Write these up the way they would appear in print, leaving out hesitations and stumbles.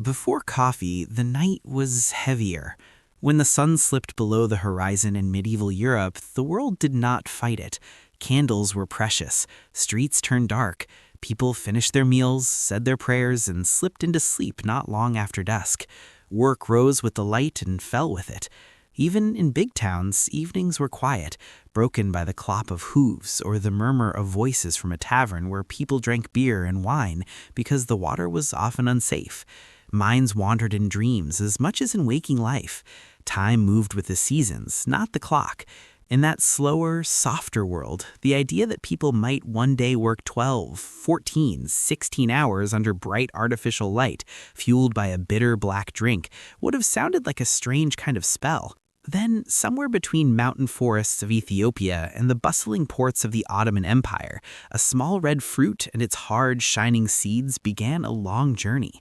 Before coffee, the night was heavier. When the sun slipped below the horizon in medieval Europe, the world did not fight it. Candles were precious, streets turned dark, people finished their meals, said their prayers, and slipped into sleep not long after dusk. Work rose with the light and fell with it. Even in big towns, evenings were quiet, broken by the clop of hooves or the murmur of voices from a tavern where people drank beer and wine because the water was often unsafe. Minds wandered in dreams as much as in waking life. Time moved with the seasons, not the clock. In that slower, softer world, the idea that people might one day work 12, 14, 16 hours under bright artificial light, fueled by a bitter black drink, would have sounded like a strange kind of spell. Then, somewhere between mountain forests of Ethiopia and the bustling ports of the Ottoman Empire, a small red fruit and its hard, shining seeds began a long journey.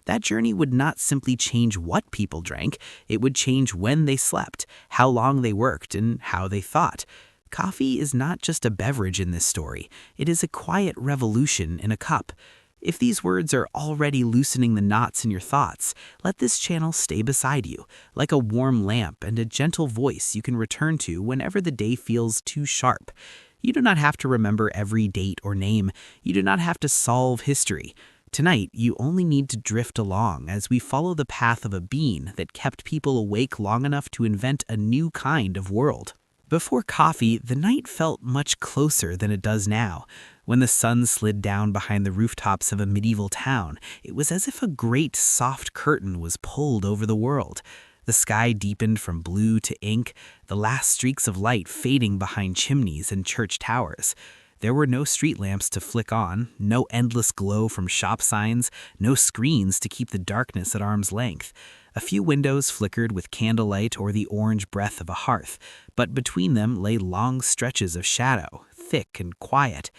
That journey would not simply change what people drank, it would change when they slept, how long they worked, and how they thought. Coffee is not just a beverage in this story, it is a quiet revolution in a cup. If these words are already loosening the knots in your thoughts, let this channel stay beside you, like a warm lamp and a gentle voice you can return to whenever the day feels too sharp. You do not have to remember every date or name, you do not have to solve history. Tonight, you only need to drift along as we follow the path of a bean that kept people awake long enough to invent a new kind of world. Before coffee, the night felt much closer than it does now. When the sun slid down behind the rooftops of a medieval town, it was as if a great soft curtain was pulled over the world. The sky deepened from blue to ink, the last streaks of light fading behind chimneys and church towers. There were no street lamps to flick on, no endless glow from shop signs, no screens to keep the darkness at arm's length. A few windows flickered with candlelight or the orange breath of a hearth, but between them lay long stretches of shadow, thick and quiet.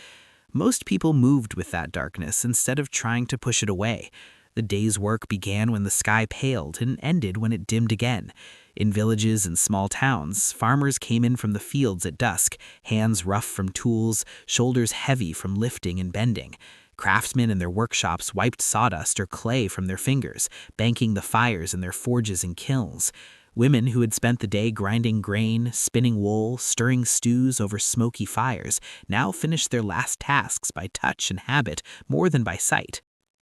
Most people moved with that darkness instead of trying to push it away. The day's work began when the sky paled and ended when it dimmed again. In villages and small towns, farmers came in from the fields at dusk, hands rough from tools, shoulders heavy from lifting and bending. Craftsmen in their workshops wiped sawdust or clay from their fingers, banking the fires in their forges and kilns. Women who had spent the day grinding grain, spinning wool, stirring stews over smoky fires, now finished their last tasks by touch and habit more than by sight.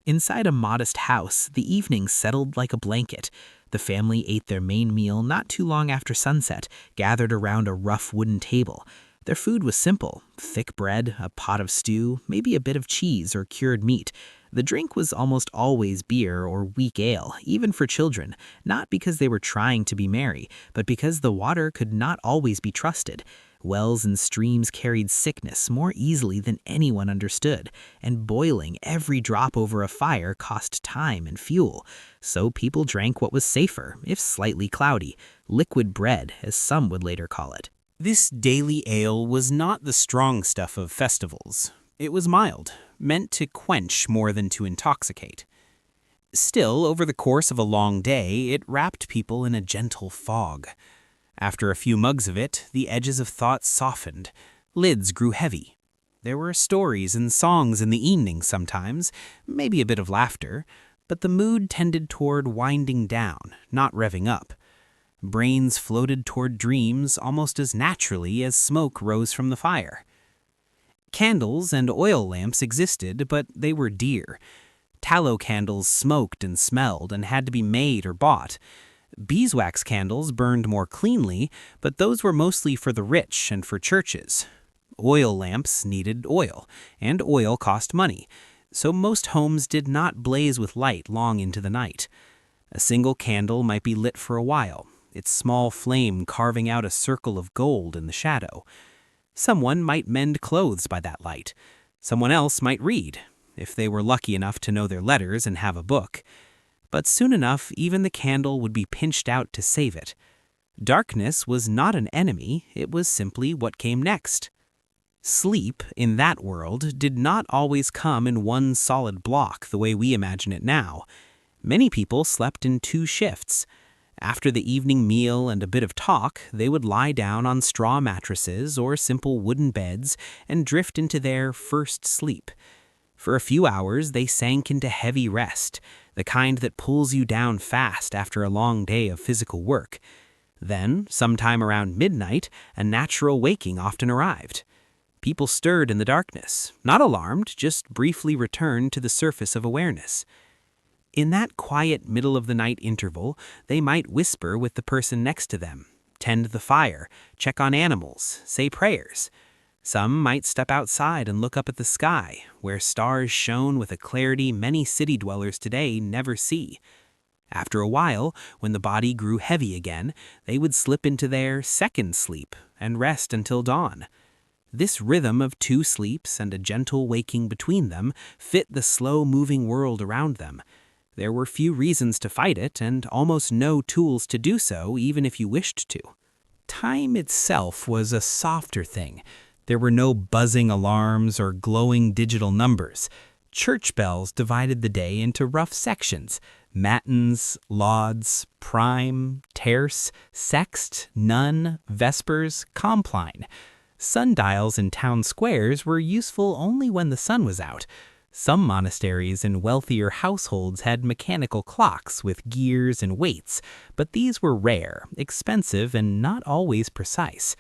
Inside a modest house, the evening settled like a blanket. The family ate their main meal not too long after sunset, gathered around a rough wooden table. Their food was simple: thick bread, a pot of stew, maybe a bit of cheese or cured meat. The drink was almost always beer or weak ale, even for children, not because they were trying to be merry, but because the water could not always be trusted. Wells and streams carried sickness more easily than anyone understood, and boiling every drop over a fire cost time and fuel. So people drank what was safer, if slightly cloudy, liquid bread, as some would later call it. This daily ale was not the strong stuff of festivals. It was mild, meant to quench more than to intoxicate. Still, over the course of a long day, it wrapped people in a gentle fog. After a few mugs of it, the edges of thought softened. Lids grew heavy. There were stories and songs in the evening sometimes, maybe a bit of laughter, but the mood tended toward winding down, not revving up. Brains floated toward dreams almost as naturally as smoke rose from the fire. Candles and oil lamps existed, but they were dear. Tallow candles smoked and smelled and had to be made or bought. Beeswax candles burned more cleanly, but those were mostly for the rich and for churches. Oil lamps needed oil, and oil cost money, so most homes did not blaze with light long into the night. A single candle might be lit for a while, its small flame carving out a circle of gold in the shadow. Someone might mend clothes by that light. Someone else might read, if they were lucky enough to know their letters and have a book. But soon enough, even the candle would be pinched out to save it. Darkness was not an enemy, it was simply what came next. Sleep, in that world, did not always come in one solid block the way we imagine it now. Many people slept in 2 shifts. After the evening meal and a bit of talk, they would lie down on straw mattresses or simple wooden beds and drift into their first sleep. For a few hours, they sank into heavy rest. the kind that pulls you down fast after a long day of physical work. Then, sometime around midnight, a natural waking often arrived. People stirred in the darkness, not alarmed, just briefly returned to the surface of awareness. In that quiet middle-of-the-night interval, they might whisper with the person next to them, tend the fire, check on animals, say prayers. Some might step outside and look up at the sky, where stars shone with a clarity many city dwellers today never see. After a while, when the body grew heavy again, they would slip into their second sleep and rest until dawn. This rhythm of 2 sleeps and a gentle waking between them fit the slow-moving world around them. There were few reasons to fight it and almost no tools to do so, even if you wished to. Time itself was a softer thing. There were no buzzing alarms or glowing digital numbers. Church bells divided the day into rough sections: matins, lauds, prime, tierce, sext, none, vespers, compline. Sundials in town squares were useful only when the sun was out. Some monasteries and wealthier households had mechanical clocks with gears and weights, but these were rare, expensive, and not always precise.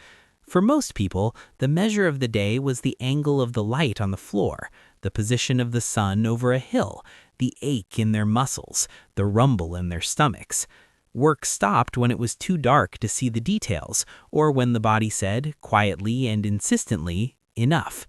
For most people, the measure of the day was the angle of the light on the floor, the position of the sun over a hill, the ache in their muscles, the rumble in their stomachs. Work stopped when it was too dark to see the details, or when the body said, quietly and insistently, enough.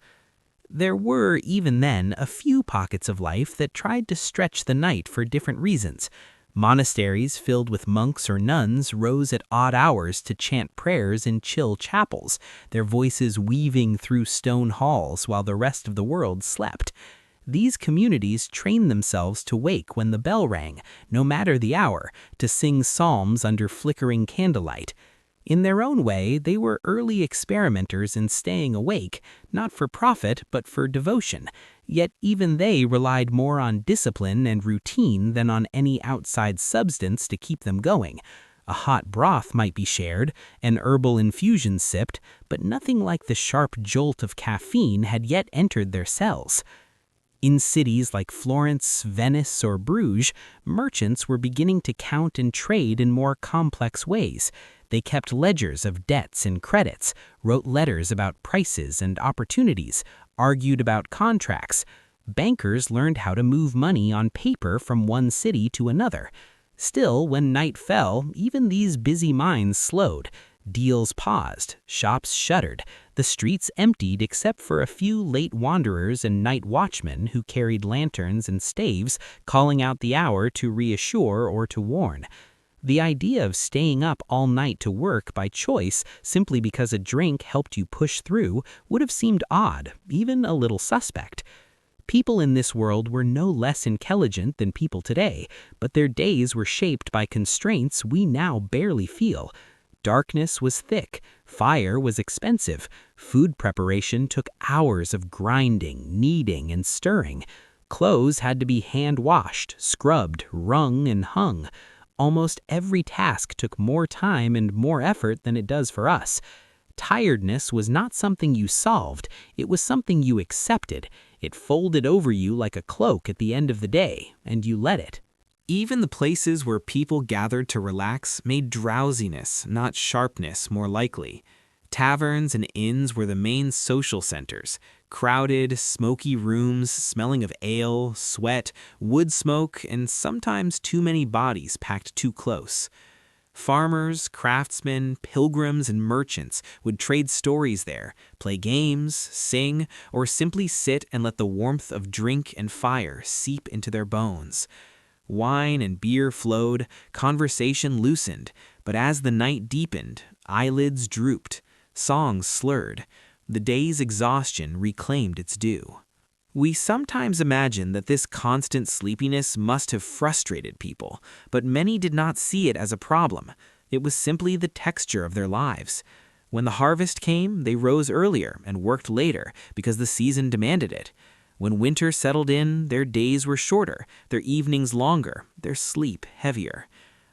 There were, even then, a few pockets of life that tried to stretch the night for different reasons. Monasteries filled with monks or nuns rose at odd hours to chant prayers in chill chapels, their voices weaving through stone halls while the rest of the world slept. These communities trained themselves to wake when the bell rang, no matter the hour, to sing psalms under flickering candlelight. In their own way, they were early experimenters in staying awake, not for profit but for devotion. Yet even they relied more on discipline and routine than on any outside substance to keep them going. A hot broth might be shared, an herbal infusion sipped, but nothing like the sharp jolt of caffeine had yet entered their cells. In cities like Florence, Venice, or Bruges, merchants were beginning to count and trade in more complex ways. They kept ledgers of debts and credits, wrote letters about prices and opportunities, argued about contracts. Bankers learned how to move money on paper from one city to another. Still, when night fell, even these busy minds slowed. Deals paused, shops shuttered, the streets emptied except for a few late wanderers and night watchmen who carried lanterns and staves, calling out the hour to reassure or to warn. The idea of staying up all night to work by choice simply because a drink helped you push through would have seemed odd, even a little suspect. People in this world were no less intelligent than people today, but their days were shaped by constraints we now barely feel. Darkness was thick, fire was expensive, food preparation took hours of grinding, kneading, and stirring. Clothes had to be hand-washed, scrubbed, wrung, and hung. Almost every task took more time and more effort than it does for us. Tiredness was not something you solved, it was something you accepted. It folded over you like a cloak at the end of the day, and you let it. Even the places where people gathered to relax made drowsiness, not sharpness, more likely. Taverns and inns were the main social centers. Crowded, smoky rooms smelling of ale, sweat, wood smoke, and sometimes too many bodies packed too close. Farmers, craftsmen, pilgrims, and merchants would trade stories there, play games, sing, or simply sit and let the warmth of drink and fire seep into their bones. Wine and beer flowed, conversation loosened, but as the night deepened, eyelids drooped, songs slurred. The day's exhaustion reclaimed its due. We sometimes imagine that this constant sleepiness must have frustrated people, but many did not see it as a problem. It was simply the texture of their lives. When the harvest came, they rose earlier and worked later because the season demanded it. When winter settled in, their days were shorter, their evenings longer, their sleep heavier.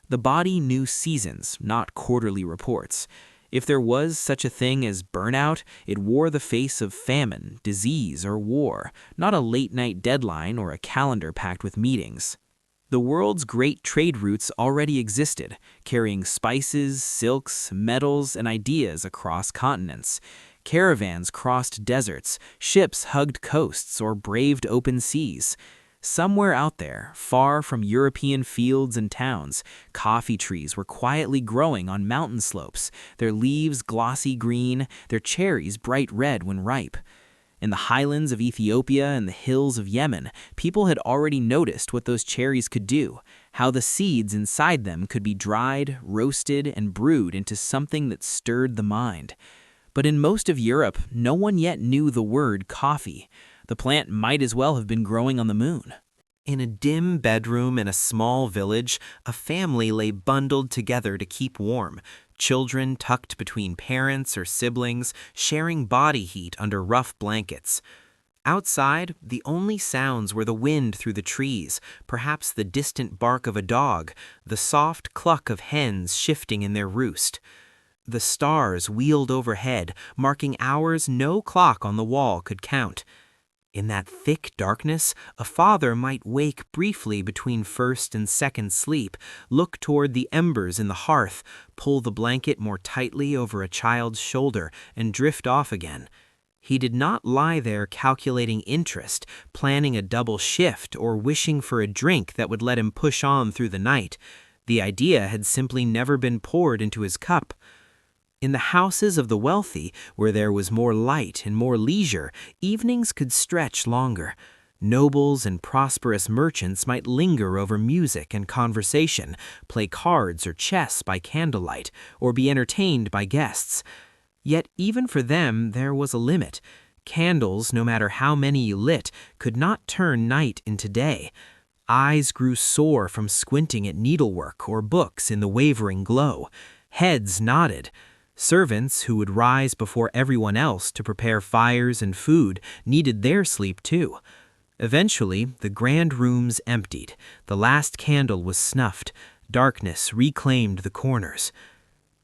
The body knew seasons, not quarterly reports. If there was such a thing as burnout, it wore the face of famine, disease, or war, not a late-night deadline or a calendar packed with meetings. The world's great trade routes already existed, carrying spices, silks, metals, and ideas across continents. Caravans crossed deserts, ships hugged coasts, or braved open seas. Somewhere out there, far from European fields and towns, coffee trees were quietly growing on mountain slopes, their leaves glossy green, their cherries bright red when ripe. In the highlands of Ethiopia and the hills of Yemen, people had already noticed what those cherries could do, how the seeds inside them could be dried, roasted, and brewed into something that stirred the mind. But in most of Europe, no one yet knew the word coffee. The plant might as well have been growing on the moon. In a dim bedroom in a small village, a family lay bundled together to keep warm. Children tucked between parents or siblings, sharing body heat under rough blankets. Outside, the only sounds were the wind through the trees, perhaps the distant bark of a dog, the soft cluck of hens shifting in their roost. The stars wheeled overhead, marking hours no clock on the wall could count. In that thick darkness, a father might wake briefly between first and second sleep, look toward the embers in the hearth, pull the blanket more tightly over a child's shoulder, and drift off again. He did not lie there calculating interest, planning a double shift, or wishing for a drink that would let him push on through the night. The idea had simply never been poured into his cup. In the houses of the wealthy, where there was more light and more leisure, evenings could stretch longer. Nobles and prosperous merchants might linger over music and conversation, play cards or chess by candlelight, or be entertained by guests. Yet even for them there was a limit. Candles, no matter how many you lit, could not turn night into day. Eyes grew sore from squinting at needlework or books in the wavering glow. Heads nodded. Servants, who would rise before everyone else to prepare fires and food, needed their sleep too. Eventually, the grand rooms emptied. The last candle was snuffed. Darkness reclaimed the corners.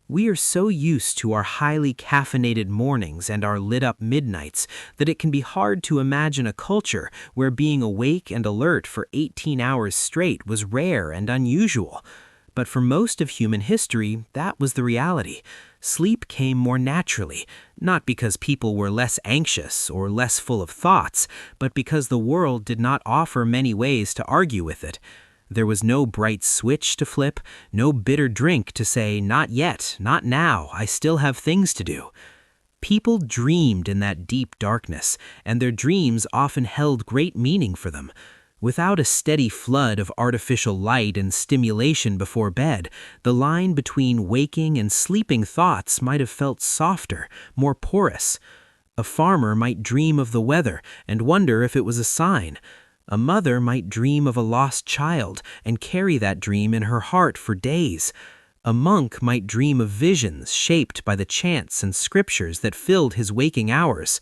We are so used to our highly caffeinated mornings and our lit-up midnights that it can be hard to imagine a culture where being awake and alert for 18 hours straight was rare and unusual. But for most of human history, that was the reality. Sleep came more naturally, not because people were less anxious or less full of thoughts, but because the world did not offer many ways to argue with it. There was no bright switch to flip, no bitter drink to say, "Not yet, not now, I still have things to do." People dreamed in that deep darkness, and their dreams often held great meaning for them. Without a steady flood of artificial light and stimulation before bed, the line between waking and sleeping thoughts might have felt softer, more porous. A farmer might dream of the weather and wonder if it was a sign. A mother might dream of a lost child and carry that dream in her heart for days. A monk might dream of visions shaped by the chants and scriptures that filled his waking hours.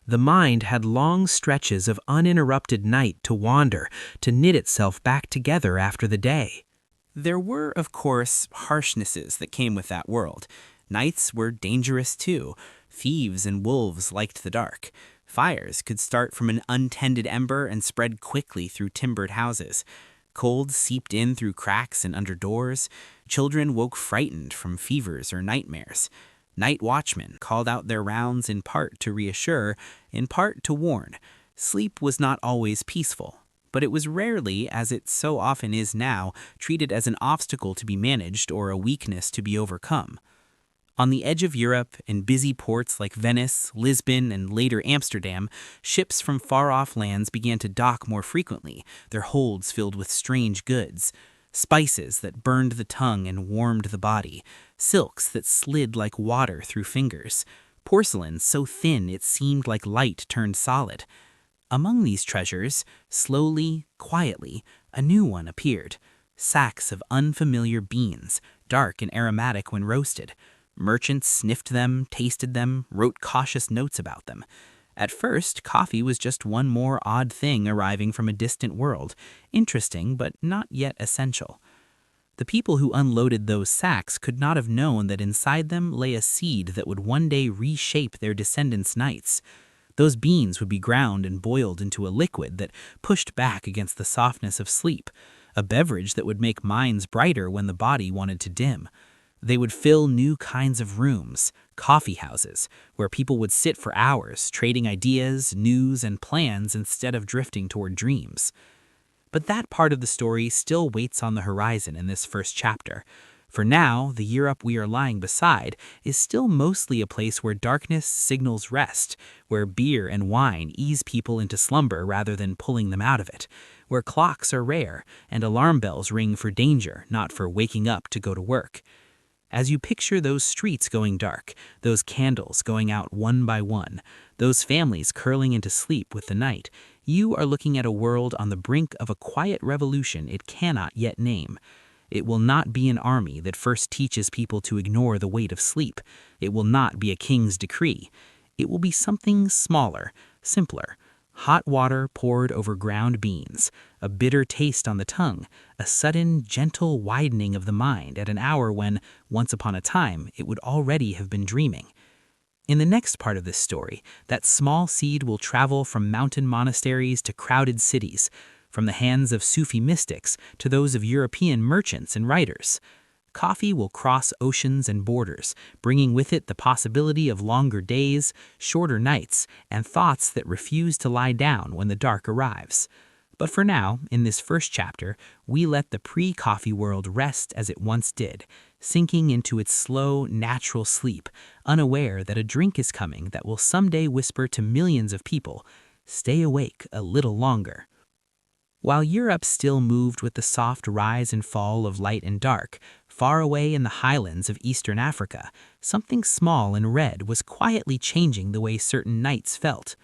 The mind had long stretches of uninterrupted night to wander, to knit itself back together after the day. There were, of course, harshnesses that came with that world. Nights were dangerous too. Thieves and wolves liked the dark. Fires could start from an untended ember and spread quickly through timbered houses. Cold seeped in through cracks and under doors. Children woke frightened from fevers or nightmares. Night watchmen called out their rounds in part to reassure, in part to warn. Sleep was not always peaceful, but it was rarely, as it so often is now, treated as an obstacle to be managed or a weakness to be overcome. On the edge of Europe, in busy ports like Venice, Lisbon, and later Amsterdam, ships from far-off lands began to dock more frequently, their holds filled with strange goods. Spices that burned the tongue and warmed the body, silks that slid like water through fingers, porcelain so thin it seemed like light turned solid. Among these treasures, slowly, quietly, a new one appeared. Sacks of unfamiliar beans, dark and aromatic when roasted. Merchants sniffed them, tasted them, wrote cautious notes about them. At first, coffee was just one more odd thing arriving from a distant world, interesting but not yet essential. The people who unloaded those sacks could not have known that inside them lay a seed that would one day reshape their descendants' nights. Those beans would be ground and boiled into a liquid that pushed back against the softness of sleep, a beverage that would make minds brighter when the body wanted to dim. They would fill new kinds of rooms, coffeehouses, where people would sit for hours, trading ideas, news, and plans instead of drifting toward dreams. But that part of the story still waits on the horizon in this first chapter. For now, the Europe we are lying beside is still mostly a place where darkness signals rest, where beer and wine ease people into slumber rather than pulling them out of it, where clocks are rare and alarm bells ring for danger, not for waking up to go to work. As you picture those streets going dark, those candles going out one by one, those families curling into sleep with the night, you are looking at a world on the brink of a quiet revolution it cannot yet name. It will not be an army that first teaches people to ignore the weight of sleep. It will not be a king's decree. It will be something smaller, simpler. Hot water poured over ground beans, a bitter taste on the tongue, a sudden, gentle widening of the mind at an hour when, once upon a time, it would already have been dreaming. In the next part of this story, that small seed will travel from mountain monasteries to crowded cities, from the hands of Sufi mystics to those of European merchants and writers. Coffee will cross oceans and borders, bringing with it the possibility of longer days, shorter nights, and thoughts that refuse to lie down when the dark arrives. But for now, in this first chapter, we let the pre-coffee world rest as it once did, sinking into its slow, natural sleep, unaware that a drink is coming that will someday whisper to millions of people, "Stay awake a little longer." While Europe still moved with the soft rise and fall of light and dark, far away in the highlands of eastern Africa, something small and red was quietly changing the way certain nights felt.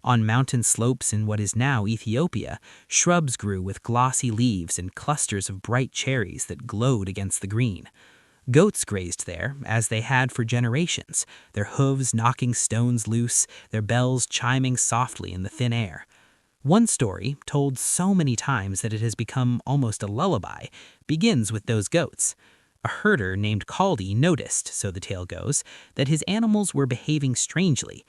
On mountain slopes in what is now Ethiopia, shrubs grew with glossy leaves and clusters of bright cherries that glowed against the green. Goats grazed there, as they had for generations, their hooves knocking stones loose, their bells chiming softly in the thin air. One story, told so many times that it has become almost a lullaby, begins with those goats. A herder named Caldi noticed, so the tale goes, that his animals were behaving strangely.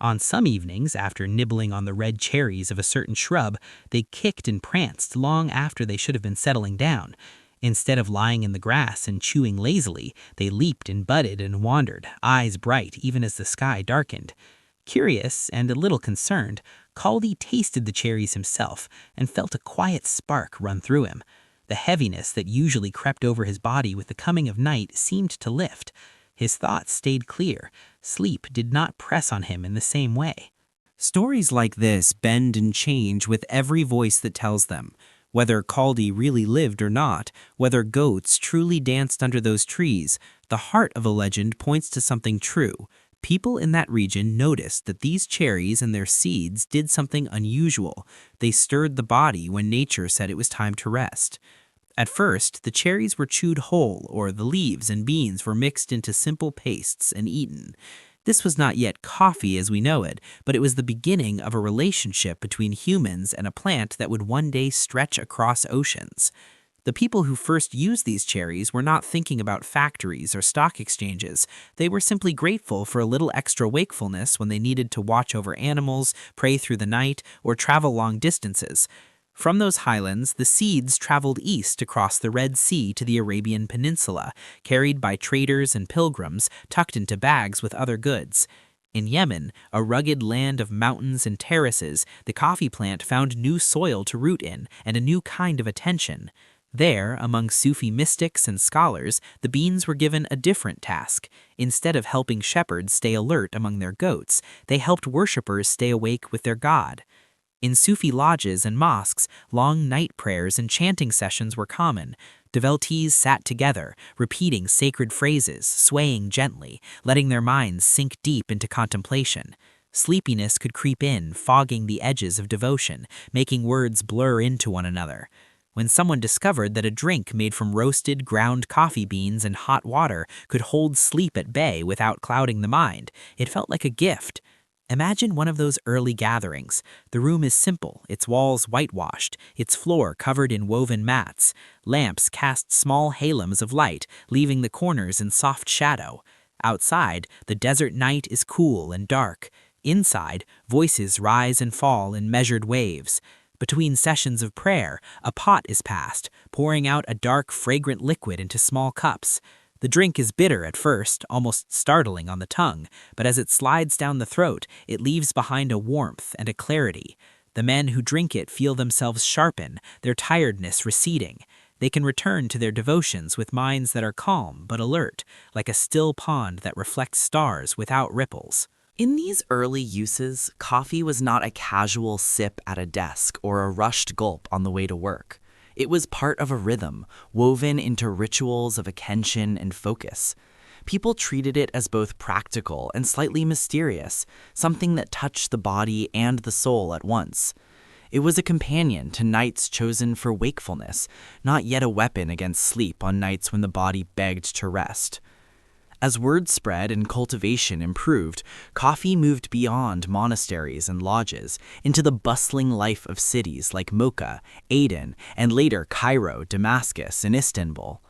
On some evenings, after nibbling on the red cherries of a certain shrub, they kicked and pranced long after they should have been settling down. Instead of lying in the grass and chewing lazily, they leaped and butted and wandered, eyes bright even as the sky darkened. Curious and a little concerned, Caldi tasted the cherries himself and felt a quiet spark run through him. The heaviness that usually crept over his body with the coming of night seemed to lift. His thoughts stayed clear. Sleep did not press on him in the same way. Stories like this bend and change with every voice that tells them. Whether Caldi really lived or not, whether goats truly danced under those trees, the heart of a legend points to something true. People in that region noticed that these cherries and their seeds did something unusual. They stirred the body when nature said it was time to rest. At first, the cherries were chewed whole, or the leaves and beans were mixed into simple pastes and eaten. This was not yet coffee as we know it, but it was the beginning of a relationship between humans and a plant that would one day stretch across oceans. The people who first used these cherries were not thinking about factories or stock exchanges. They were simply grateful for a little extra wakefulness when they needed to watch over animals, pray through the night, or travel long distances. From those highlands, the seeds traveled east across the Red Sea to the Arabian Peninsula, carried by traders and pilgrims, tucked into bags with other goods. In Yemen, a rugged land of mountains and terraces, the coffee plant found new soil to root in and a new kind of attention. There, among Sufi mystics and scholars, the beans were given a different task. Instead of helping shepherds stay alert among their goats, they helped worshippers stay awake with their god. In Sufi lodges and mosques, long night prayers and chanting sessions were common. Devotees sat together, repeating sacred phrases, swaying gently, letting their minds sink deep into contemplation. Sleepiness could creep in, fogging the edges of devotion, making words blur into one another. When someone discovered that a drink made from roasted, ground coffee beans and hot water could hold sleep at bay without clouding the mind, it felt like a gift. Imagine one of those early gatherings. The room is simple, its walls whitewashed, its floor covered in woven mats. Lamps cast small halos of light, leaving the corners in soft shadow. Outside, the desert night is cool and dark. Inside, voices rise and fall in measured waves. Between sessions of prayer, a pot is passed, pouring out a dark, fragrant liquid into small cups. The drink is bitter at first, almost startling on the tongue, but as it slides down the throat, it leaves behind a warmth and a clarity. The men who drink it feel themselves sharpen, their tiredness receding. They can return to their devotions with minds that are calm but alert, like a still pond that reflects stars without ripples. In these early uses, coffee was not a casual sip at a desk or a rushed gulp on the way to work. It was part of a rhythm, woven into rituals of attention and focus. People treated it as both practical and slightly mysterious, something that touched the body and the soul at once. It was a companion to nights chosen for wakefulness, not yet a weapon against sleep on nights when the body begged to rest. As word spread and cultivation improved, coffee moved beyond monasteries and lodges into the bustling life of cities like Mocha, Aden, and later Cairo, Damascus, and Istanbul.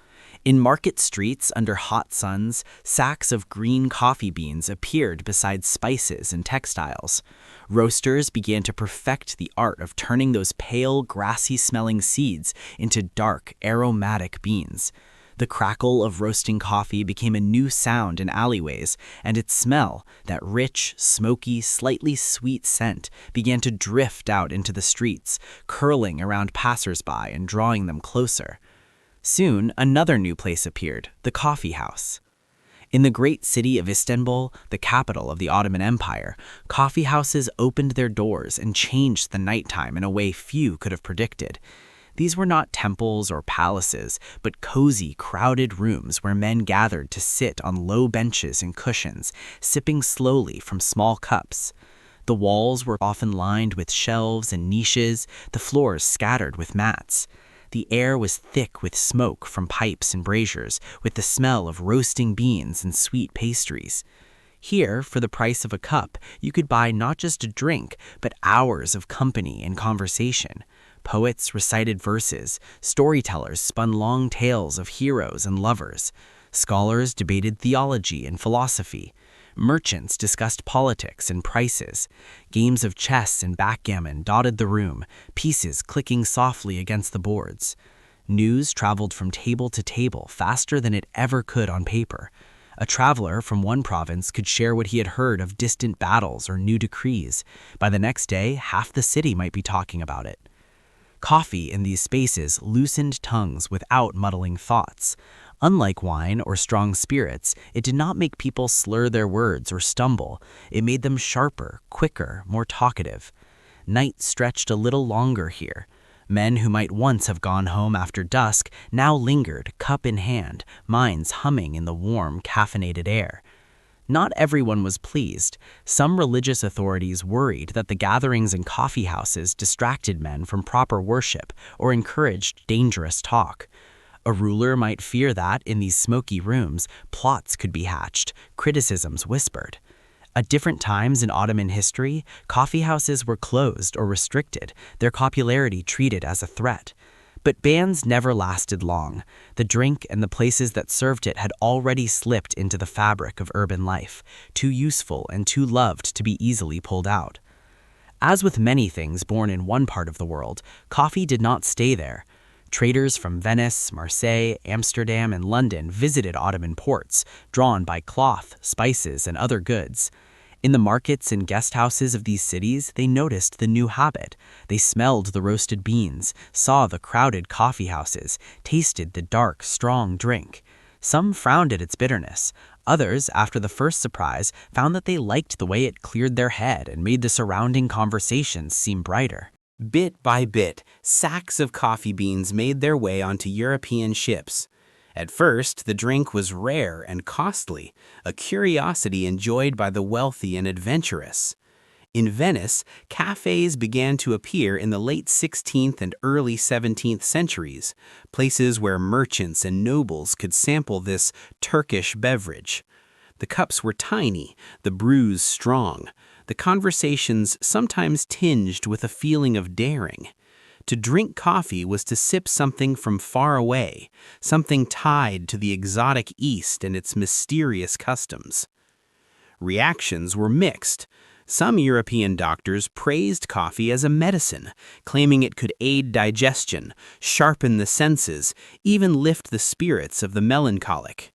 In market streets under hot suns, sacks of green coffee beans appeared beside spices and textiles. Roasters began to perfect the art of turning those pale, grassy-smelling seeds into dark, aromatic beans. The crackle of roasting coffee became a new sound in alleyways, and its smell, that rich, smoky, slightly sweet scent, began to drift out into the streets, curling around passers-by and drawing them closer. Soon, another new place appeared, the coffee house. In the great city of Istanbul, the capital of the Ottoman Empire, coffee houses opened their doors and changed the nighttime in a way few could have predicted. These were not temples or palaces, but cozy, crowded rooms where men gathered to sit on low benches and cushions, sipping slowly from small cups. The walls were often lined with shelves and niches, the floors scattered with mats. The air was thick with smoke from pipes and braziers, with the smell of roasting beans and sweet pastries. Here, for the price of a cup, you could buy not just a drink, but hours of company and conversation. Poets recited verses, storytellers spun long tales of heroes and lovers. Scholars debated theology and philosophy. Merchants discussed politics and prices. Games of chess and backgammon dotted the room, pieces clicking softly against the boards. News traveled from table to table faster than it ever could on paper. A traveler from one province could share what he had heard of distant battles or new decrees. By the next day, half the city might be talking about it. Coffee in these spaces loosened tongues without muddling thoughts. Unlike wine or strong spirits, it did not make people slur their words or stumble. It made them sharper, quicker, more talkative. Night stretched a little longer here. Men who might once have gone home after dusk now lingered, cup in hand, minds humming in the warm, caffeinated air. Not everyone was pleased. Some religious authorities worried that the gatherings in coffee houses distracted men from proper worship or encouraged dangerous talk. A ruler might fear that, in these smoky rooms, plots could be hatched, criticisms whispered. At different times in Ottoman history, coffee houses were closed or restricted, their popularity treated as a threat. But bans never lasted long. The drink and the places that served it had already slipped into the fabric of urban life, too useful and too loved to be easily pulled out. As with many things born in one part of the world, coffee did not stay there. Traders from Venice, Marseille, Amsterdam, and London visited Ottoman ports, drawn by cloth, spices, and other goods. In the markets and guest houses of these cities, they noticed the new habit. They smelled the roasted beans, saw the crowded coffee houses, tasted the dark, strong drink. Some frowned at its bitterness. Others, after the first surprise, found that they liked the way it cleared their head and made the surrounding conversations seem brighter. Bit by bit, sacks of coffee beans made their way onto European ships. At first, the drink was rare and costly, a curiosity enjoyed by the wealthy and adventurous. In Venice, cafes began to appear in the late 16th and early 17th centuries, places where merchants and nobles could sample this Turkish beverage. The cups were tiny, the brews strong, the conversations sometimes tinged with a feeling of daring. To drink coffee was to sip something from far away, something tied to the exotic East and its mysterious customs. Reactions were mixed. Some European doctors praised coffee as a medicine, claiming it could aid digestion, sharpen the senses, even lift the spirits of the melancholic.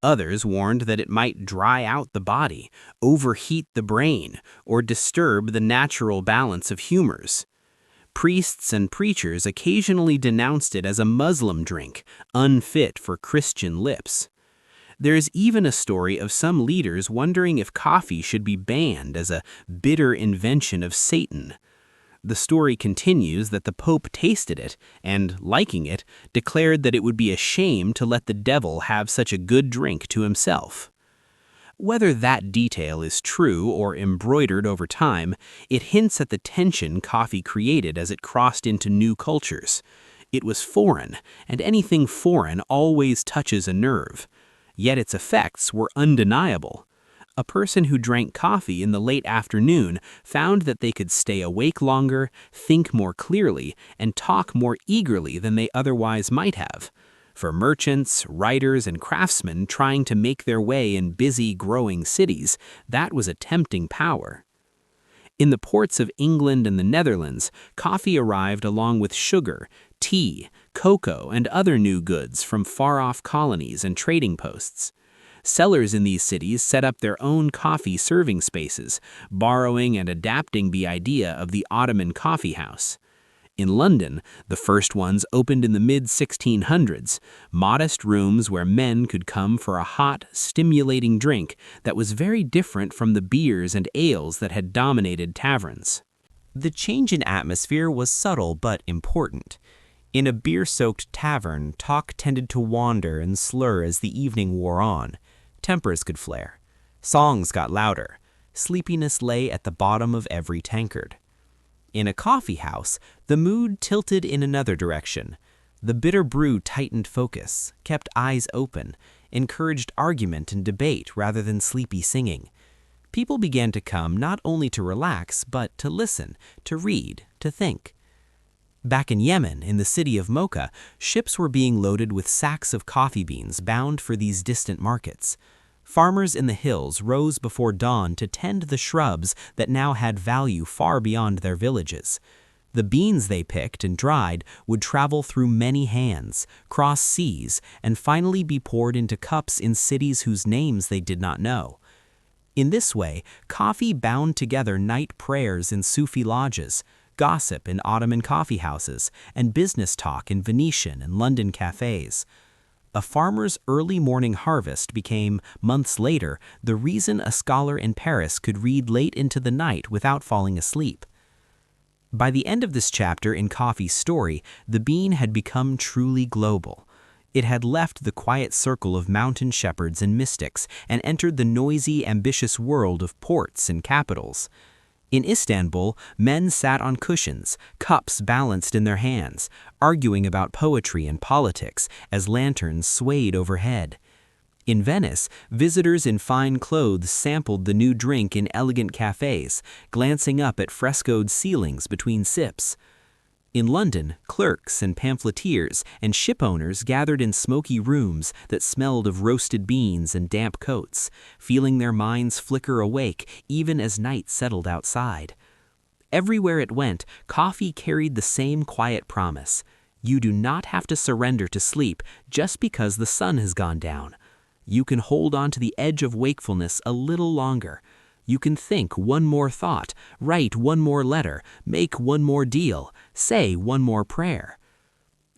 Others warned that it might dry out the body, overheat the brain, or disturb the natural balance of humors. Priests and preachers occasionally denounced it as a Muslim drink, unfit for Christian lips. There's even a story of some leaders wondering if coffee should be banned as a bitter invention of Satan. The story continues that the Pope tasted it and, liking it, declared that it would be a shame to let the devil have such a good drink to himself. Whether that detail is true or embroidered over time, it hints at the tension coffee created as it crossed into new cultures. It was foreign, and anything foreign always touches a nerve. Yet its effects were undeniable. A person who drank coffee in the late afternoon found that they could stay awake longer, think more clearly, and talk more eagerly than they otherwise might have. For merchants, writers, and craftsmen trying to make their way in busy, growing cities, that was a tempting power. In the ports of England and the Netherlands, coffee arrived along with sugar, tea, cocoa, and other new goods from far-off colonies and trading posts. Sellers in these cities set up their own coffee serving spaces, borrowing and adapting the idea of the Ottoman coffeehouse. In London, the first ones opened in the mid-1600s, modest rooms where men could come for a hot, stimulating drink that was very different from the beers and ales that had dominated taverns. The change in atmosphere was subtle but important. In a beer-soaked tavern, talk tended to wander and slur as the evening wore on. Tempers could flare. Songs got louder. Sleepiness lay at the bottom of every tankard. In a coffee house, the mood tilted in another direction. The bitter brew tightened focus, kept eyes open, encouraged argument and debate rather than sleepy singing. People began to come not only to relax, but to listen, to read, to think. Back in Yemen, in the city of Mocha, ships were being loaded with sacks of coffee beans bound for these distant markets. Farmers in the hills rose before dawn to tend the shrubs that now had value far beyond their villages. The beans they picked and dried would travel through many hands, cross seas, and finally be poured into cups in cities whose names they did not know. In this way, coffee bound together night prayers in Sufi lodges, gossip in Ottoman coffeehouses, and business talk in Venetian and London cafes. A farmer's early morning harvest became, months later, the reason a scholar in Paris could read late into the night without falling asleep. By the end of this chapter in Coffee's story, the bean had become truly global. It had left the quiet circle of mountain shepherds and mystics and entered the noisy, ambitious world of ports and capitals. In Istanbul, men sat on cushions, cups balanced in their hands, arguing about poetry and politics as lanterns swayed overhead. In Venice, visitors in fine clothes sampled the new drink in elegant cafes, glancing up at frescoed ceilings between sips. In London, clerks and pamphleteers and ship owners gathered in smoky rooms that smelled of roasted beans and damp coats, feeling their minds flicker awake even as night settled outside. Everywhere it went, coffee carried the same quiet promise. You do not have to surrender to sleep just because the sun has gone down. You can hold on to the edge of wakefulness a little longer. You can think one more thought, write one more letter, make one more deal, say one more prayer.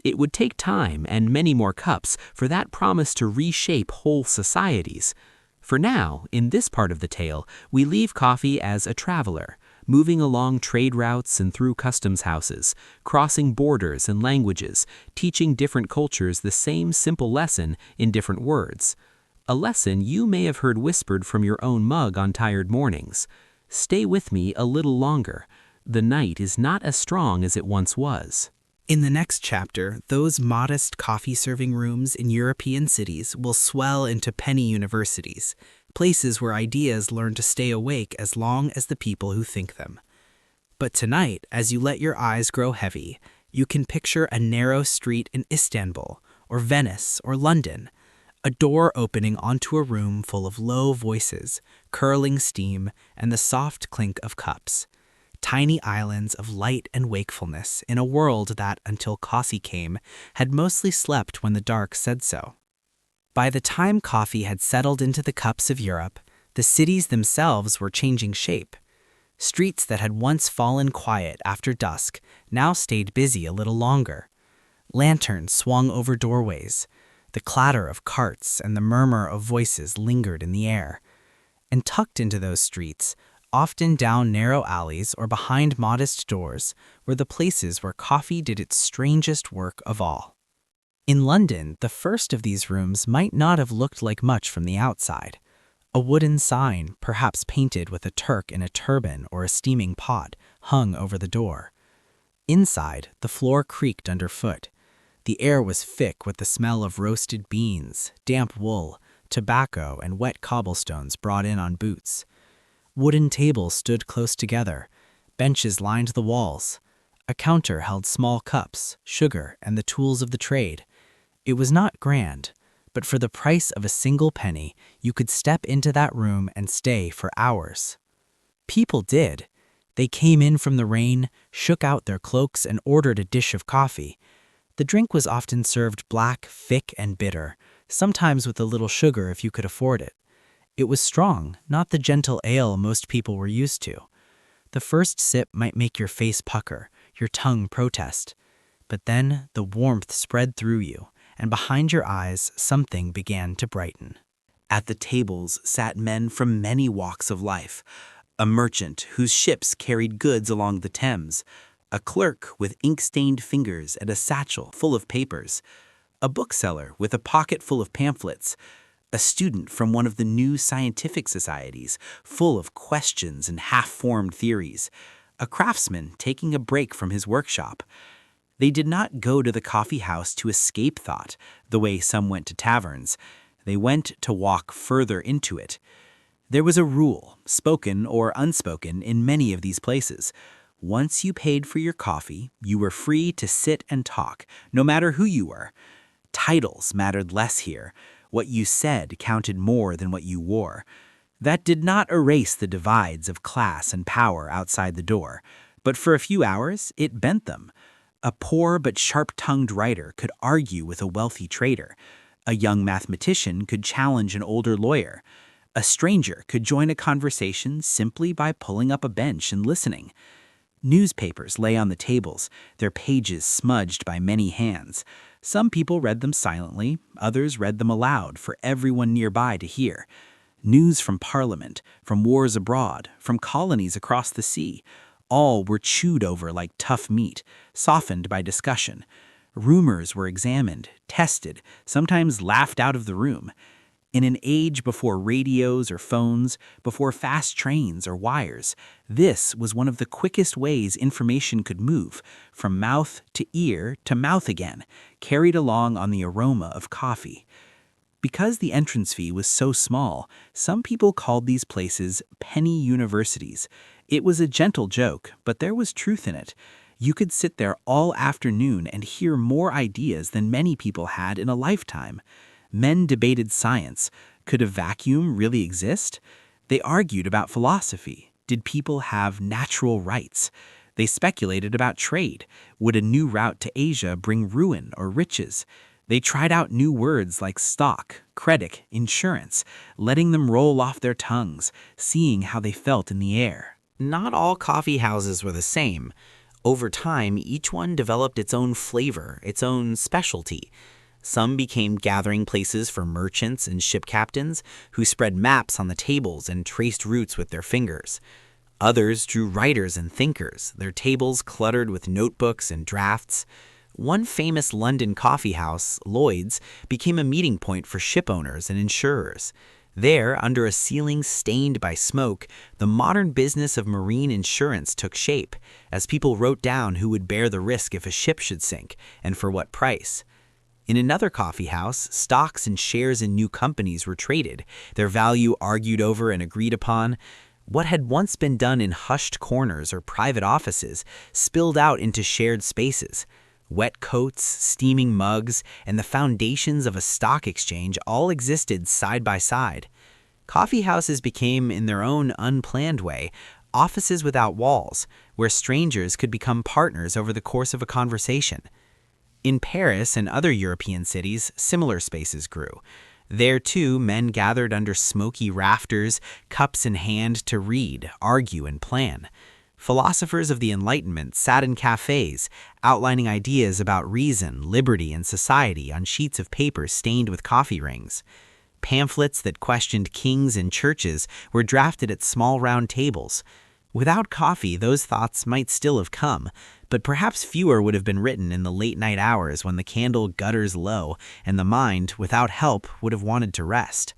It would take time and many more cups for that promise to reshape whole societies. For now, in this part of the tale, we leave coffee as a traveler, moving along trade routes and through customs houses, crossing borders and languages, teaching different cultures the same simple lesson in different words. A lesson you may have heard whispered from your own mug on tired mornings. Stay with me a little longer. The night is not as strong as it once was. In the next chapter, those modest coffee-serving rooms in European cities will swell into penny universities, places where ideas learn to stay awake as long as the people who think them. But tonight, as you let your eyes grow heavy, you can picture a narrow street in Istanbul, or Venice, or London, A door opening onto a room full of low voices, curling steam, and the soft clink of cups. Tiny islands of light and wakefulness in a world that, until coffee came, had mostly slept when the dark said so. By the time coffee had settled into the cups of Europe, the cities themselves were changing shape. Streets that had once fallen quiet after dusk now stayed busy a little longer. Lanterns swung over doorways. The clatter of carts and the murmur of voices lingered in the air. And tucked into those streets, often down narrow alleys or behind modest doors, were the places where coffee did its strangest work of all. In London, the first of these rooms might not have looked like much from the outside. A wooden sign, perhaps painted with a Turk in a turban or a steaming pot, hung over the door. Inside, the floor creaked underfoot. The air was thick with the smell of roasted beans, damp wool, tobacco, and wet cobblestones brought in on boots. Wooden tables stood close together. Benches lined the walls. A counter held small cups, sugar, and the tools of the trade. It was not grand, but for the price of a single penny, you could step into that room and stay for hours. People did. They came in from the rain, shook out their cloaks, and ordered a dish of coffee. The drink was often served black, thick, and bitter, sometimes with a little sugar if you could afford it. It was strong, not the gentle ale most people were used to. The first sip might make your face pucker, your tongue protest. But then the warmth spread through you, and behind your eyes something began to brighten. At the tables sat men from many walks of life. A merchant whose ships carried goods along the Thames, a clerk with ink-stained fingers and a satchel full of papers, a bookseller with a pocket full of pamphlets, a student from one of the new scientific societies full of questions and half-formed theories, a craftsman taking a break from his workshop. They did not go to the coffee house to escape thought, the way some went to taverns. They went to walk further into it. There was a rule, spoken or unspoken, in many of these places. Once you paid for your coffee, you were free to sit and talk, no matter who you were. Titles mattered less here. What you said counted more than what you wore. That did not erase the divides of class and power outside the door, but for a few hours it bent them. A poor but sharp-tongued writer could argue with a wealthy trader. A young mathematician could challenge an older lawyer. A stranger could join a conversation simply by pulling up a bench and listening. Newspapers lay on the tables, their pages smudged by many hands. Some people read them silently, others read them aloud for everyone nearby to hear. News from Parliament, from wars abroad, from colonies across the sea. All were chewed over like tough meat, softened by discussion. Rumors were examined, tested, sometimes laughed out of the room. In an age before radios or phones, before fast trains or wires, this was one of the quickest ways information could move, from mouth to ear to mouth again, carried along on the aroma of coffee. Because the entrance fee was so small, some people called these places penny universities. It was a gentle joke, but there was truth in it. You could sit there all afternoon and hear more ideas than many people had in a lifetime. Men debated science. Could a vacuum really exist? They argued about philosophy. Did people have natural rights? They speculated about trade. Would a new route to Asia bring ruin or riches? They tried out new words like stock, credit, insurance, letting them roll off their tongues, seeing how they felt in the air. Not all coffee houses were the same. Over time, each one developed its own flavor, its own specialty. Some became gathering places for merchants and ship captains who spread maps on the tables and traced routes with their fingers. Others drew writers and thinkers, their tables cluttered with notebooks and drafts. One famous London coffee house, Lloyd's, became a meeting point for ship owners and insurers. There, under a ceiling stained by smoke, the modern business of marine insurance took shape, as people wrote down who would bear the risk if a ship should sink, and for what price. In another coffee house, stocks and shares in new companies were traded, their value argued over and agreed upon. What had once been done in hushed corners or private offices spilled out into shared spaces. Wet coats, steaming mugs, and the foundations of a stock exchange all existed side by side. Coffee houses became, in their own unplanned way, offices without walls, where strangers could become partners over the course of a conversation. In Paris and other European cities, similar spaces grew. There, too, men gathered under smoky rafters, cups in hand to read, argue, and plan. Philosophers of the Enlightenment sat in cafes, outlining ideas about reason, liberty, and society on sheets of paper stained with coffee rings. Pamphlets that questioned kings and churches were drafted at small round tables. Without coffee, those thoughts might still have come, but perhaps fewer would have been written in the late-night hours when the candle gutters low and the mind, without help, would have wanted to rest.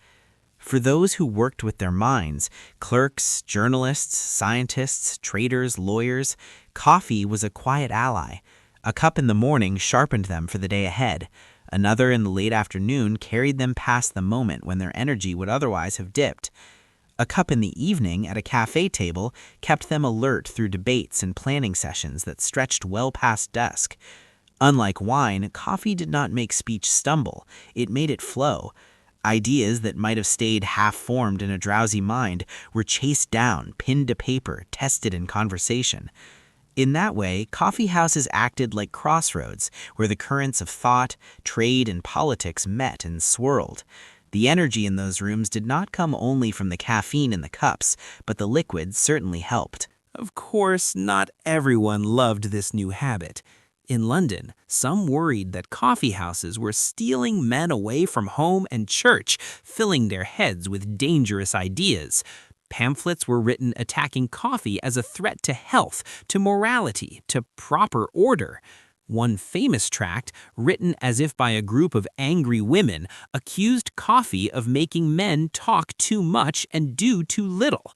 For those who worked with their minds, clerks, journalists, scientists, traders, lawyers, coffee was a quiet ally. A cup in the morning sharpened them for the day ahead. Another in the late afternoon carried them past the moment when their energy would otherwise have dipped. A cup in the evening at a cafe table kept them alert through debates and planning sessions that stretched well past dusk. Unlike wine, coffee did not make speech stumble, it made it flow. Ideas that might have stayed half-formed in a drowsy mind were chased down, pinned to paper, tested in conversation. In that way, coffee houses acted like crossroads where the currents of thought, trade, and politics met and swirled. The energy in those rooms did not come only from the caffeine in the cups, but the liquid certainly helped. Of course, not everyone loved this new habit. In London, some worried that coffee houses were stealing men away from home and church, filling their heads with dangerous ideas. Pamphlets were written attacking coffee as a threat to health, to morality, to proper order. One famous tract, written as if by a group of angry women, accused coffee of making men talk too much and do too little.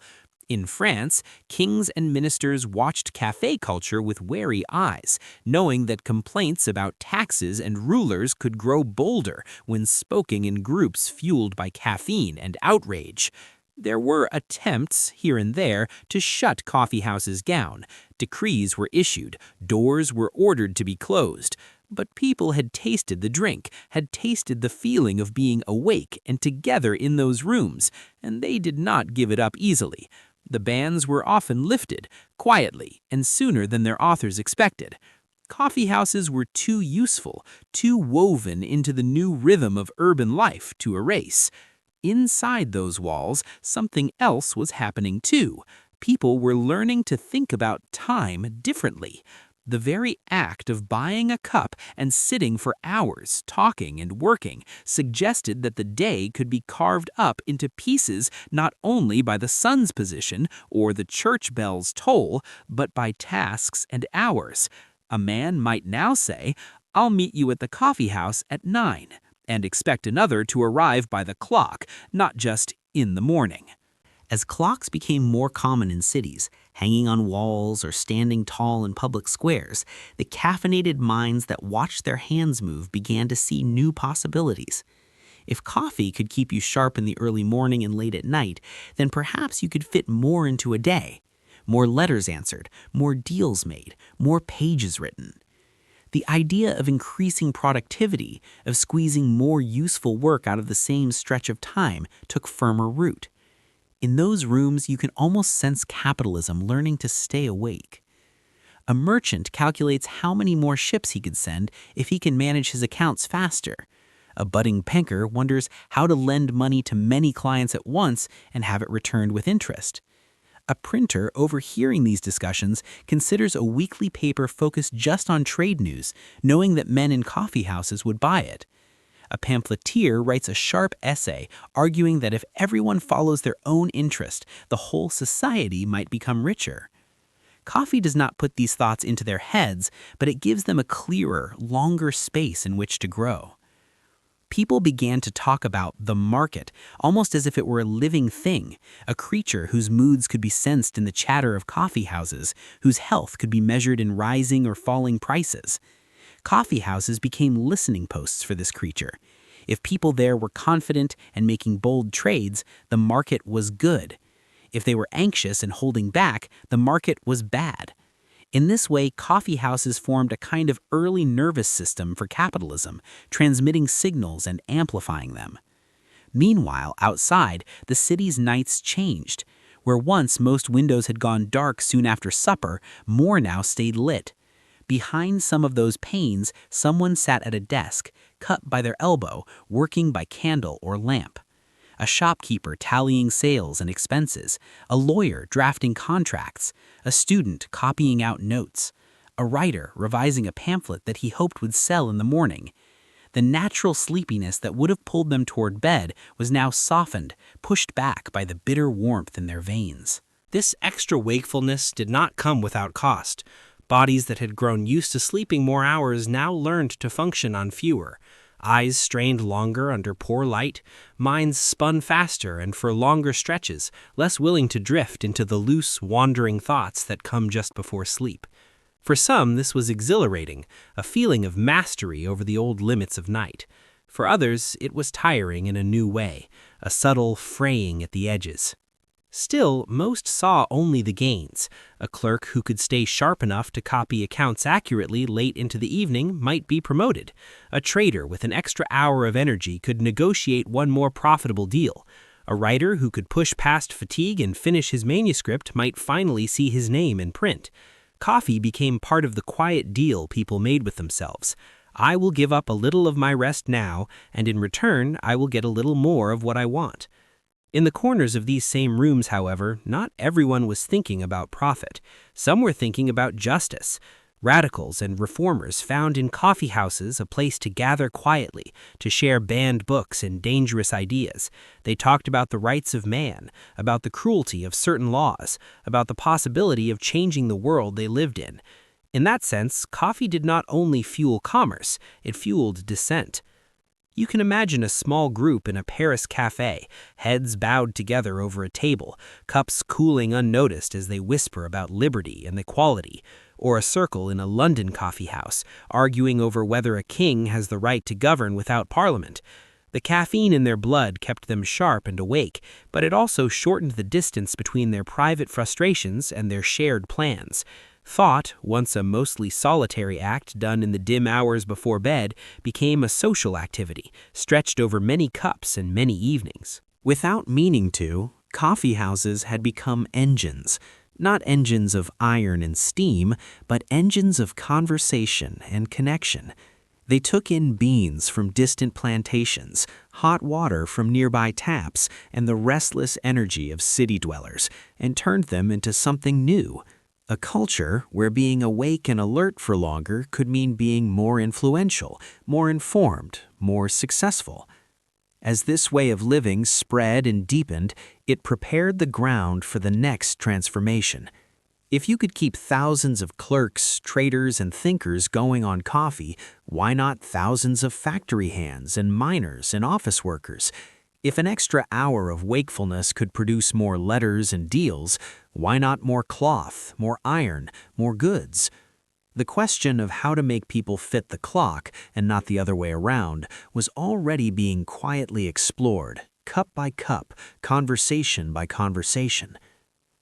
In France, kings and ministers watched cafe culture with wary eyes, knowing that complaints about taxes and rulers could grow bolder when spoken in groups fueled by caffeine and outrage. There were attempts, here and there, to shut coffee houses down. Decrees were issued, doors were ordered to be closed. But people had tasted the drink, had tasted the feeling of being awake and together in those rooms, and they did not give it up easily. The bans were often lifted, quietly, and sooner than their authors expected. Coffee houses were too useful, too woven into the new rhythm of urban life to erase. Inside those walls, something else was happening too. People were learning to think about time differently. The very act of buying a cup and sitting for hours, talking and working, suggested that the day could be carved up into pieces not only by the sun's position or the church bell's toll, but by tasks and hours. A man might now say, "I'll meet you at the coffee house at 9, and expect another to arrive by the clock, not just in the morning. As clocks became more common in cities, hanging on walls or standing tall in public squares, the caffeinated minds that watched their hands move began to see new possibilities. If coffee could keep you sharp in the early morning and late at night, then perhaps you could fit more into a day. More letters answered, more deals made, more pages written. The idea of increasing productivity, of squeezing more useful work out of the same stretch of time, took firmer root. In those rooms, you can almost sense capitalism learning to stay awake. A merchant calculates how many more ships he could send if he can manage his accounts faster. A budding banker wonders how to lend money to many clients at once and have it returned with interest. A printer, overhearing these discussions, considers a weekly paper focused just on trade news, knowing that men in coffee houses would buy it. A pamphleteer writes a sharp essay arguing that if everyone follows their own interest, the whole society might become richer. Coffee does not put these thoughts into their heads, but it gives them a clearer, longer space in which to grow. People began to talk about the market, almost as if it were a living thing, a creature whose moods could be sensed in the chatter of coffee houses, whose health could be measured in rising or falling prices. Coffee houses became listening posts for this creature. If people there were confident and making bold trades, the market was good. If they were anxious and holding back, the market was bad. In this way, coffeehouses formed a kind of early nervous system for capitalism, transmitting signals and amplifying them. Meanwhile, outside, the city's nights changed. Where once most windows had gone dark soon after supper, more now stayed lit. Behind some of those panes, someone sat at a desk, cut by their elbow, working by candle or lamp. A shopkeeper tallying sales and expenses, a lawyer drafting contracts, a student copying out notes, a writer revising a pamphlet that he hoped would sell in the morning. The natural sleepiness that would have pulled them toward bed was now softened, pushed back by the bitter warmth in their veins. This extra wakefulness did not come without cost. Bodies that had grown used to sleeping more hours now learned to function on fewer. Eyes strained longer under poor light, minds spun faster and for longer stretches, less willing to drift into the loose, wandering thoughts that come just before sleep. For some, this was exhilarating, a feeling of mastery over the old limits of night. For others, it was tiring in a new way, a subtle fraying at the edges. Still, most saw only the gains. A clerk who could stay sharp enough to copy accounts accurately late into the evening might be promoted. A trader with an extra hour of energy could negotiate one more profitable deal. A writer who could push past fatigue and finish his manuscript might finally see his name in print. Coffee became part of the quiet deal people made with themselves. I will give up a little of my rest now, and in return, I will get a little more of what I want. In the corners of these same rooms, however, not everyone was thinking about profit. Some were thinking about justice. Radicals and reformers found in coffeehouses a place to gather quietly, to share banned books and dangerous ideas. They talked about the rights of man, about the cruelty of certain laws, about the possibility of changing the world they lived in. In that sense, coffee did not only fuel commerce, it fueled dissent. You can imagine a small group in a Paris cafe, heads bowed together over a table, cups cooling unnoticed as they whisper about liberty and equality, or a circle in a London coffeehouse, arguing over whether a king has the right to govern without parliament. The caffeine in their blood kept them sharp and awake, but it also shortened the distance between their private frustrations and their shared plans. Thought, once a mostly solitary act done in the dim hours before bed, became a social activity, stretched over many cups and many evenings. Without meaning to, coffeehouses had become engines. Not engines of iron and steam, but engines of conversation and connection. They took in beans from distant plantations, hot water from nearby taps, and the restless energy of city dwellers, and turned them into something new. A culture where being awake and alert for longer could mean being more influential, more informed, more successful. As this way of living spread and deepened, it prepared the ground for the next transformation. If you could keep thousands of clerks, traders, and thinkers going on coffee, why not thousands of factory hands and miners and office workers? If an extra hour of wakefulness could produce more letters and deals, why not more cloth, more iron, more goods? The question of how to make people fit the clock, and not the other way around, was already being quietly explored, cup by cup, conversation by conversation.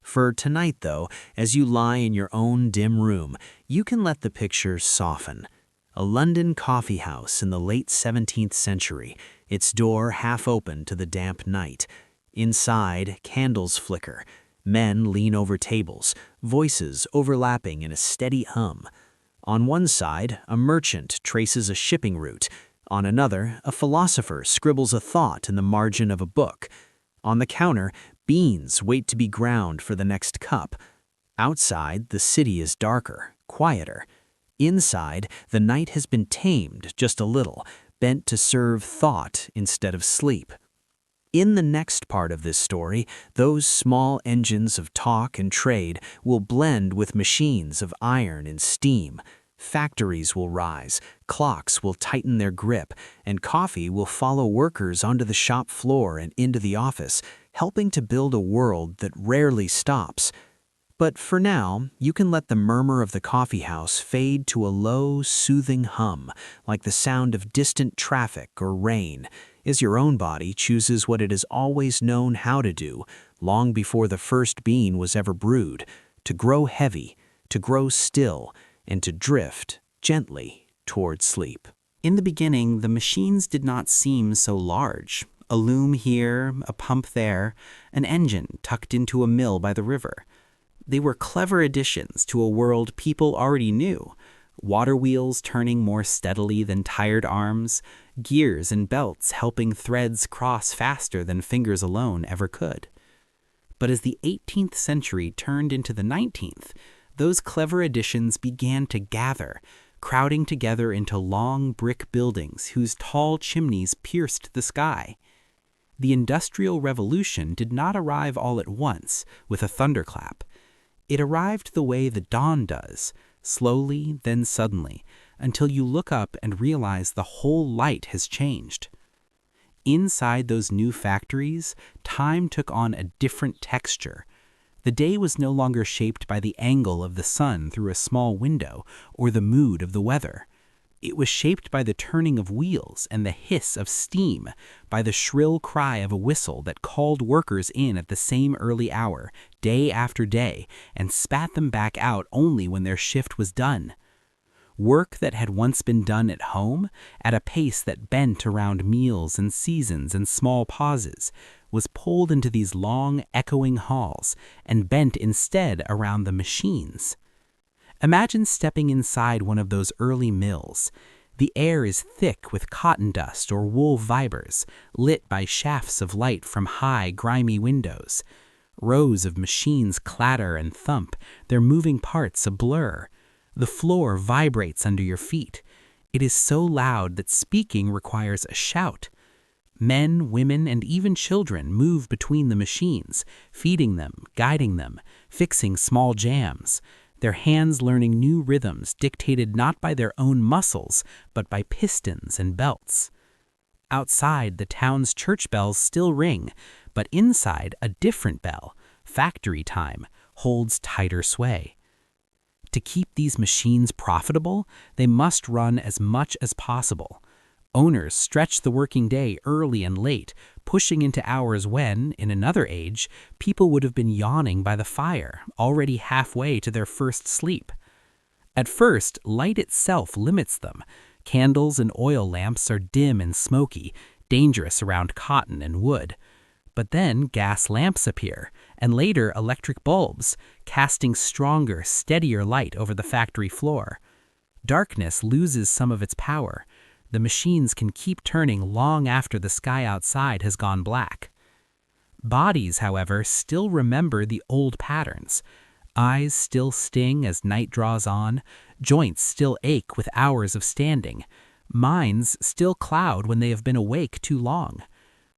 For tonight, though, as you lie in your own dim room, you can let the picture soften. A London coffeehouse in the late 17th century, its door half open to the damp night. Inside, candles flicker. Men lean over tables, voices overlapping in a steady hum. On one side, a merchant traces a shipping route. On another, a philosopher scribbles a thought in the margin of a book. On the counter, beans wait to be ground for the next cup. Outside, the city is darker, quieter. Inside, the night has been tamed just a little, bent to serve thought instead of sleep. In the next part of this story, those small engines of talk and trade will blend with machines of iron and steam. Factories will rise, clocks will tighten their grip, and coffee will follow workers onto the shop floor and into the office, helping to build a world that rarely stops. But for now, you can let the murmur of the coffeehouse fade to a low, soothing hum, like the sound of distant traffic or rain, as your own body chooses what it has always known how to do, long before the first bean was ever brewed, to grow heavy, to grow still and to drift gently toward sleep. In the beginning, the machines did not seem so large. A loom here, a pump there, an engine tucked into a mill by the river. They were clever additions to a world people already knew. Water wheels turning more steadily than tired arms, gears and belts helping threads cross faster than fingers alone ever could. But as the 18th century turned into the 19th, those clever additions began to gather, crowding together into long brick buildings whose tall chimneys pierced the sky. The Industrial Revolution did not arrive all at once with a thunderclap. It arrived the way the dawn does, slowly, then suddenly, until you look up and realize the whole light has changed. Inside those new factories, time took on a different texture. The day was no longer shaped by the angle of the sun through a small window or the mood of the weather. It was shaped by the turning of wheels and the hiss of steam, by the shrill cry of a whistle that called workers in at the same early hour, day after day, and spat them back out only when their shift was done. Work that had once been done at home, at a pace that bent around meals and seasons and small pauses, was pulled into these long, echoing halls and bent instead around the machines. Imagine stepping inside one of those early mills. The air is thick with cotton dust or wool fibers, lit by shafts of light from high, grimy windows. Rows of machines clatter and thump, their moving parts a blur. The floor vibrates under your feet. It is so loud that speaking requires a shout. Men, women, and even children move between the machines, feeding them, guiding them, fixing small jams, their hands learning new rhythms dictated not by their own muscles, but by pistons and belts. Outside, the town's church bells still ring, but inside, a different bell, factory time, holds tighter sway. To keep these machines profitable, they must run as much as possible. Owners stretch the working day early and late, pushing into hours when, in another age, people would have been yawning by the fire, already halfway to their first sleep. At first, light itself limits them. Candles and oil lamps are dim and smoky, dangerous around cotton and wood. But then gas lamps appear, and later electric bulbs, casting stronger, steadier light over the factory floor. Darkness loses some of its power. The machines can keep turning long after the sky outside has gone black. Bodies, however, still remember the old patterns. Eyes still sting as night draws on, joints still ache with hours of standing, minds still cloud when they have been awake too long.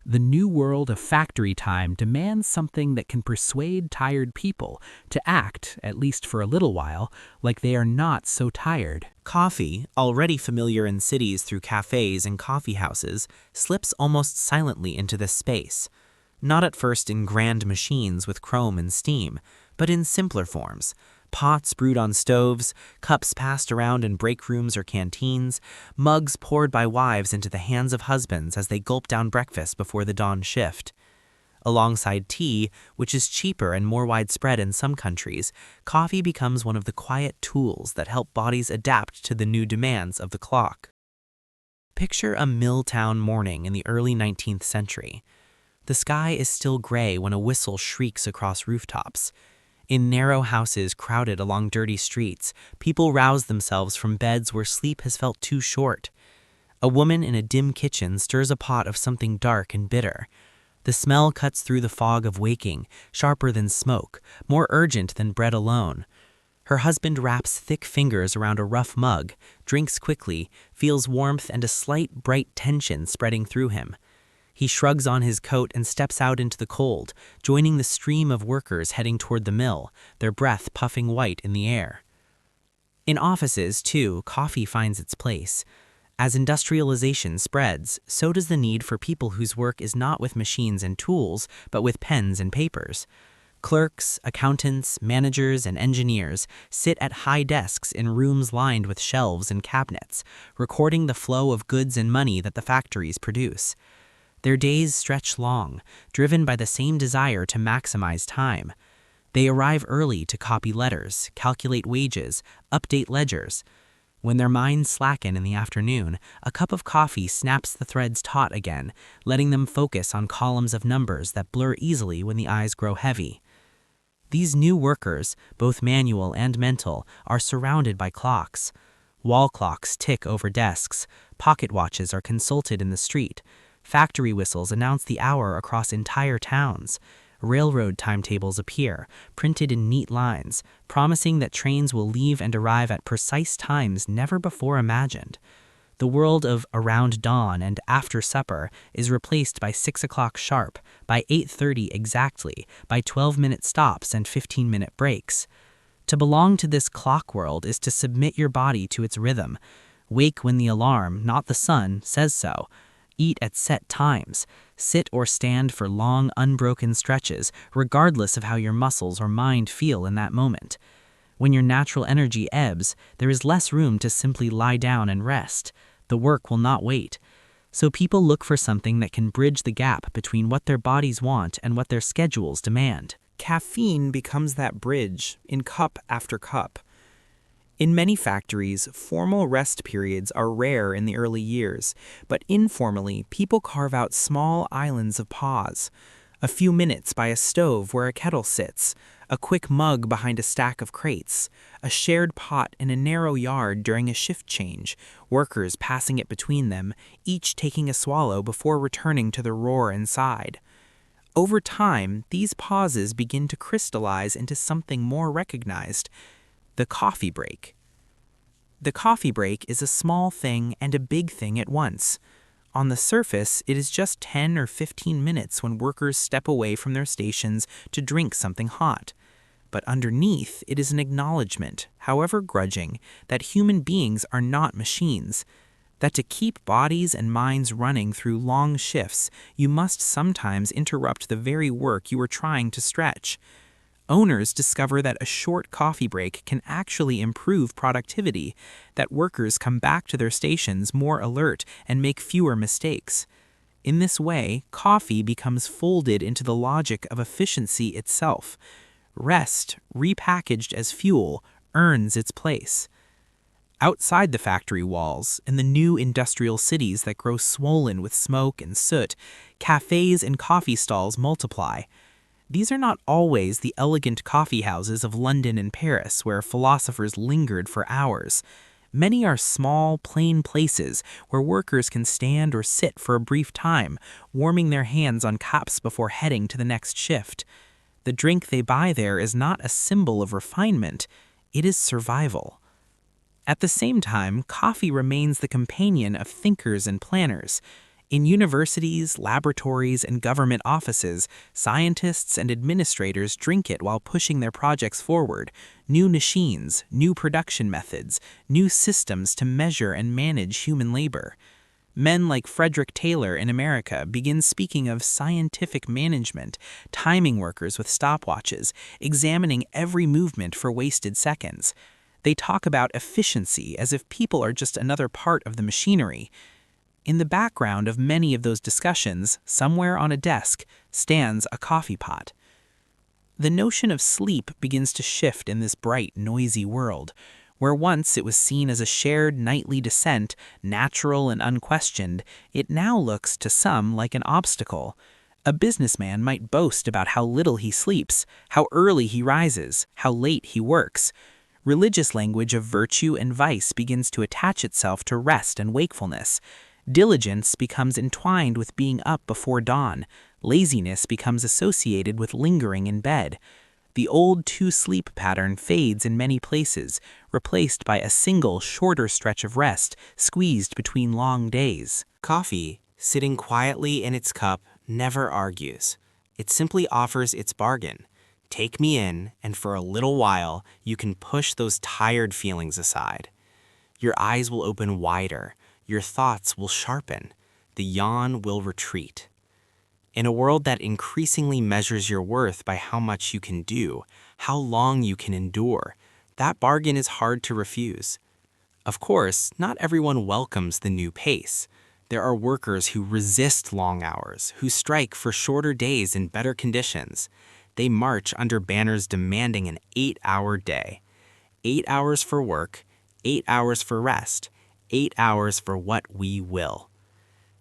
The new world of factory time demands something that can persuade tired people to act, at least for a little while, like they are not so tired. Coffee, already familiar in cities through cafes and coffeehouses, slips almost silently into this space. Not at first in grand machines with chrome and steam, but in simpler forms. Pots brewed on stoves, cups passed around in break rooms or canteens, mugs poured by wives into the hands of husbands as they gulp down breakfast before the dawn shift. Alongside tea, which is cheaper and more widespread in some countries, coffee becomes one of the quiet tools that help bodies adapt to the new demands of the clock. Picture a mill town morning in the early 19th century. The sky is still gray when a whistle shrieks across rooftops. In narrow houses crowded along dirty streets, people rouse themselves from beds where sleep has felt too short. A woman in a dim kitchen stirs a pot of something dark and bitter. The smell cuts through the fog of waking, sharper than smoke, more urgent than bread alone. Her husband wraps thick fingers around a rough mug, drinks quickly, feels warmth and a slight bright tension spreading through him. He shrugs on his coat and steps out into the cold, joining the stream of workers heading toward the mill, their breath puffing white in the air. In offices, too, coffee finds its place. As industrialization spreads, so does the need for people whose work is not with machines and tools, but with pens and papers. Clerks, accountants, managers, and engineers sit at high desks in rooms lined with shelves and cabinets, recording the flow of goods and money that the factories produce. Their days stretch long, driven by the same desire to maximize time. They arrive early to copy letters, calculate wages, update ledgers. When their minds slacken in the afternoon, a cup of coffee snaps the threads taut again, letting them focus on columns of numbers that blur easily when the eyes grow heavy. These new workers, both manual and mental, are surrounded by clocks. Wall clocks tick over desks, pocket watches are consulted in the street, factory whistles announce the hour across entire towns. Railroad timetables appear, printed in neat lines, promising that trains will leave and arrive at precise times never before imagined. The world of around dawn and after supper is replaced by 6 o'clock sharp, by 8:30 exactly, by 12-minute stops and 15-minute breaks. To belong to this clock world is to submit your body to its rhythm. Wake when the alarm, not the sun, says so. Eat at set times. Sit or stand for long, unbroken stretches, regardless of how your muscles or mind feel in that moment. When your natural energy ebbs, there is less room to simply lie down and rest. The work will not wait. So people look for something that can bridge the gap between what their bodies want and what their schedules demand. Caffeine becomes that bridge in cup after cup. In many factories, formal rest periods are rare in the early years, but informally, people carve out small islands of pause. A few minutes by a stove where a kettle sits, a quick mug behind a stack of crates, a shared pot in a narrow yard during a shift change, workers passing it between them, each taking a swallow before returning to the roar inside. Over time, these pauses begin to crystallize into something more recognized: the coffee break. The coffee break is a small thing and a big thing at once. On the surface, it is just 10 or 15 minutes when workers step away from their stations to drink something hot. But underneath, it is an acknowledgement, however grudging, that human beings are not machines. That to keep bodies and minds running through long shifts, you must sometimes interrupt the very work you are trying to stretch. Owners discover that a short coffee break can actually improve productivity, that workers come back to their stations more alert and make fewer mistakes. In this way, coffee becomes folded into the logic of efficiency itself. Rest, repackaged as fuel, earns its place. Outside the factory walls, in the new industrial cities that grow swollen with smoke and soot, cafes and coffee stalls multiply. These are not always the elegant coffeehouses of London and Paris where philosophers lingered for hours. Many are small, plain places where workers can stand or sit for a brief time, warming their hands on cups before heading to the next shift. The drink they buy there is not a symbol of refinement, it is survival. At the same time, coffee remains the companion of thinkers and planners. In universities, laboratories, and government offices, scientists and administrators drink it while pushing their projects forward. New machines, new production methods, new systems to measure and manage human labor. Men like Frederick Taylor in America begin speaking of scientific management, timing workers with stopwatches, examining every movement for wasted seconds. They talk about efficiency as if people are just another part of the machinery. In the background of many of those discussions, somewhere on a desk, stands a coffee pot. The notion of sleep begins to shift in this bright, noisy world. Where once it was seen as a shared nightly descent, natural and unquestioned, it now looks to some like an obstacle. A businessman might boast about how little he sleeps, how early he rises, how late he works. Religious language of virtue and vice begins to attach itself to rest and wakefulness. Diligence becomes entwined with being up before dawn. Laziness becomes associated with lingering in bed. The old two-sleep pattern fades in many places, replaced by a single, shorter stretch of rest squeezed between long days. Coffee, sitting quietly in its cup, never argues. It simply offers its bargain. Take me in, and for a little while, you can push those tired feelings aside. Your eyes will open wider. Your thoughts will sharpen. The yawn will retreat. In a world that increasingly measures your worth by how much you can do, how long you can endure, that bargain is hard to refuse. Of course, not everyone welcomes the new pace. There are workers who resist long hours, who strike for shorter days in better conditions. They march under banners demanding an 8-hour day. 8 hours for work, 8 hours for rest, 8 hours for what we will.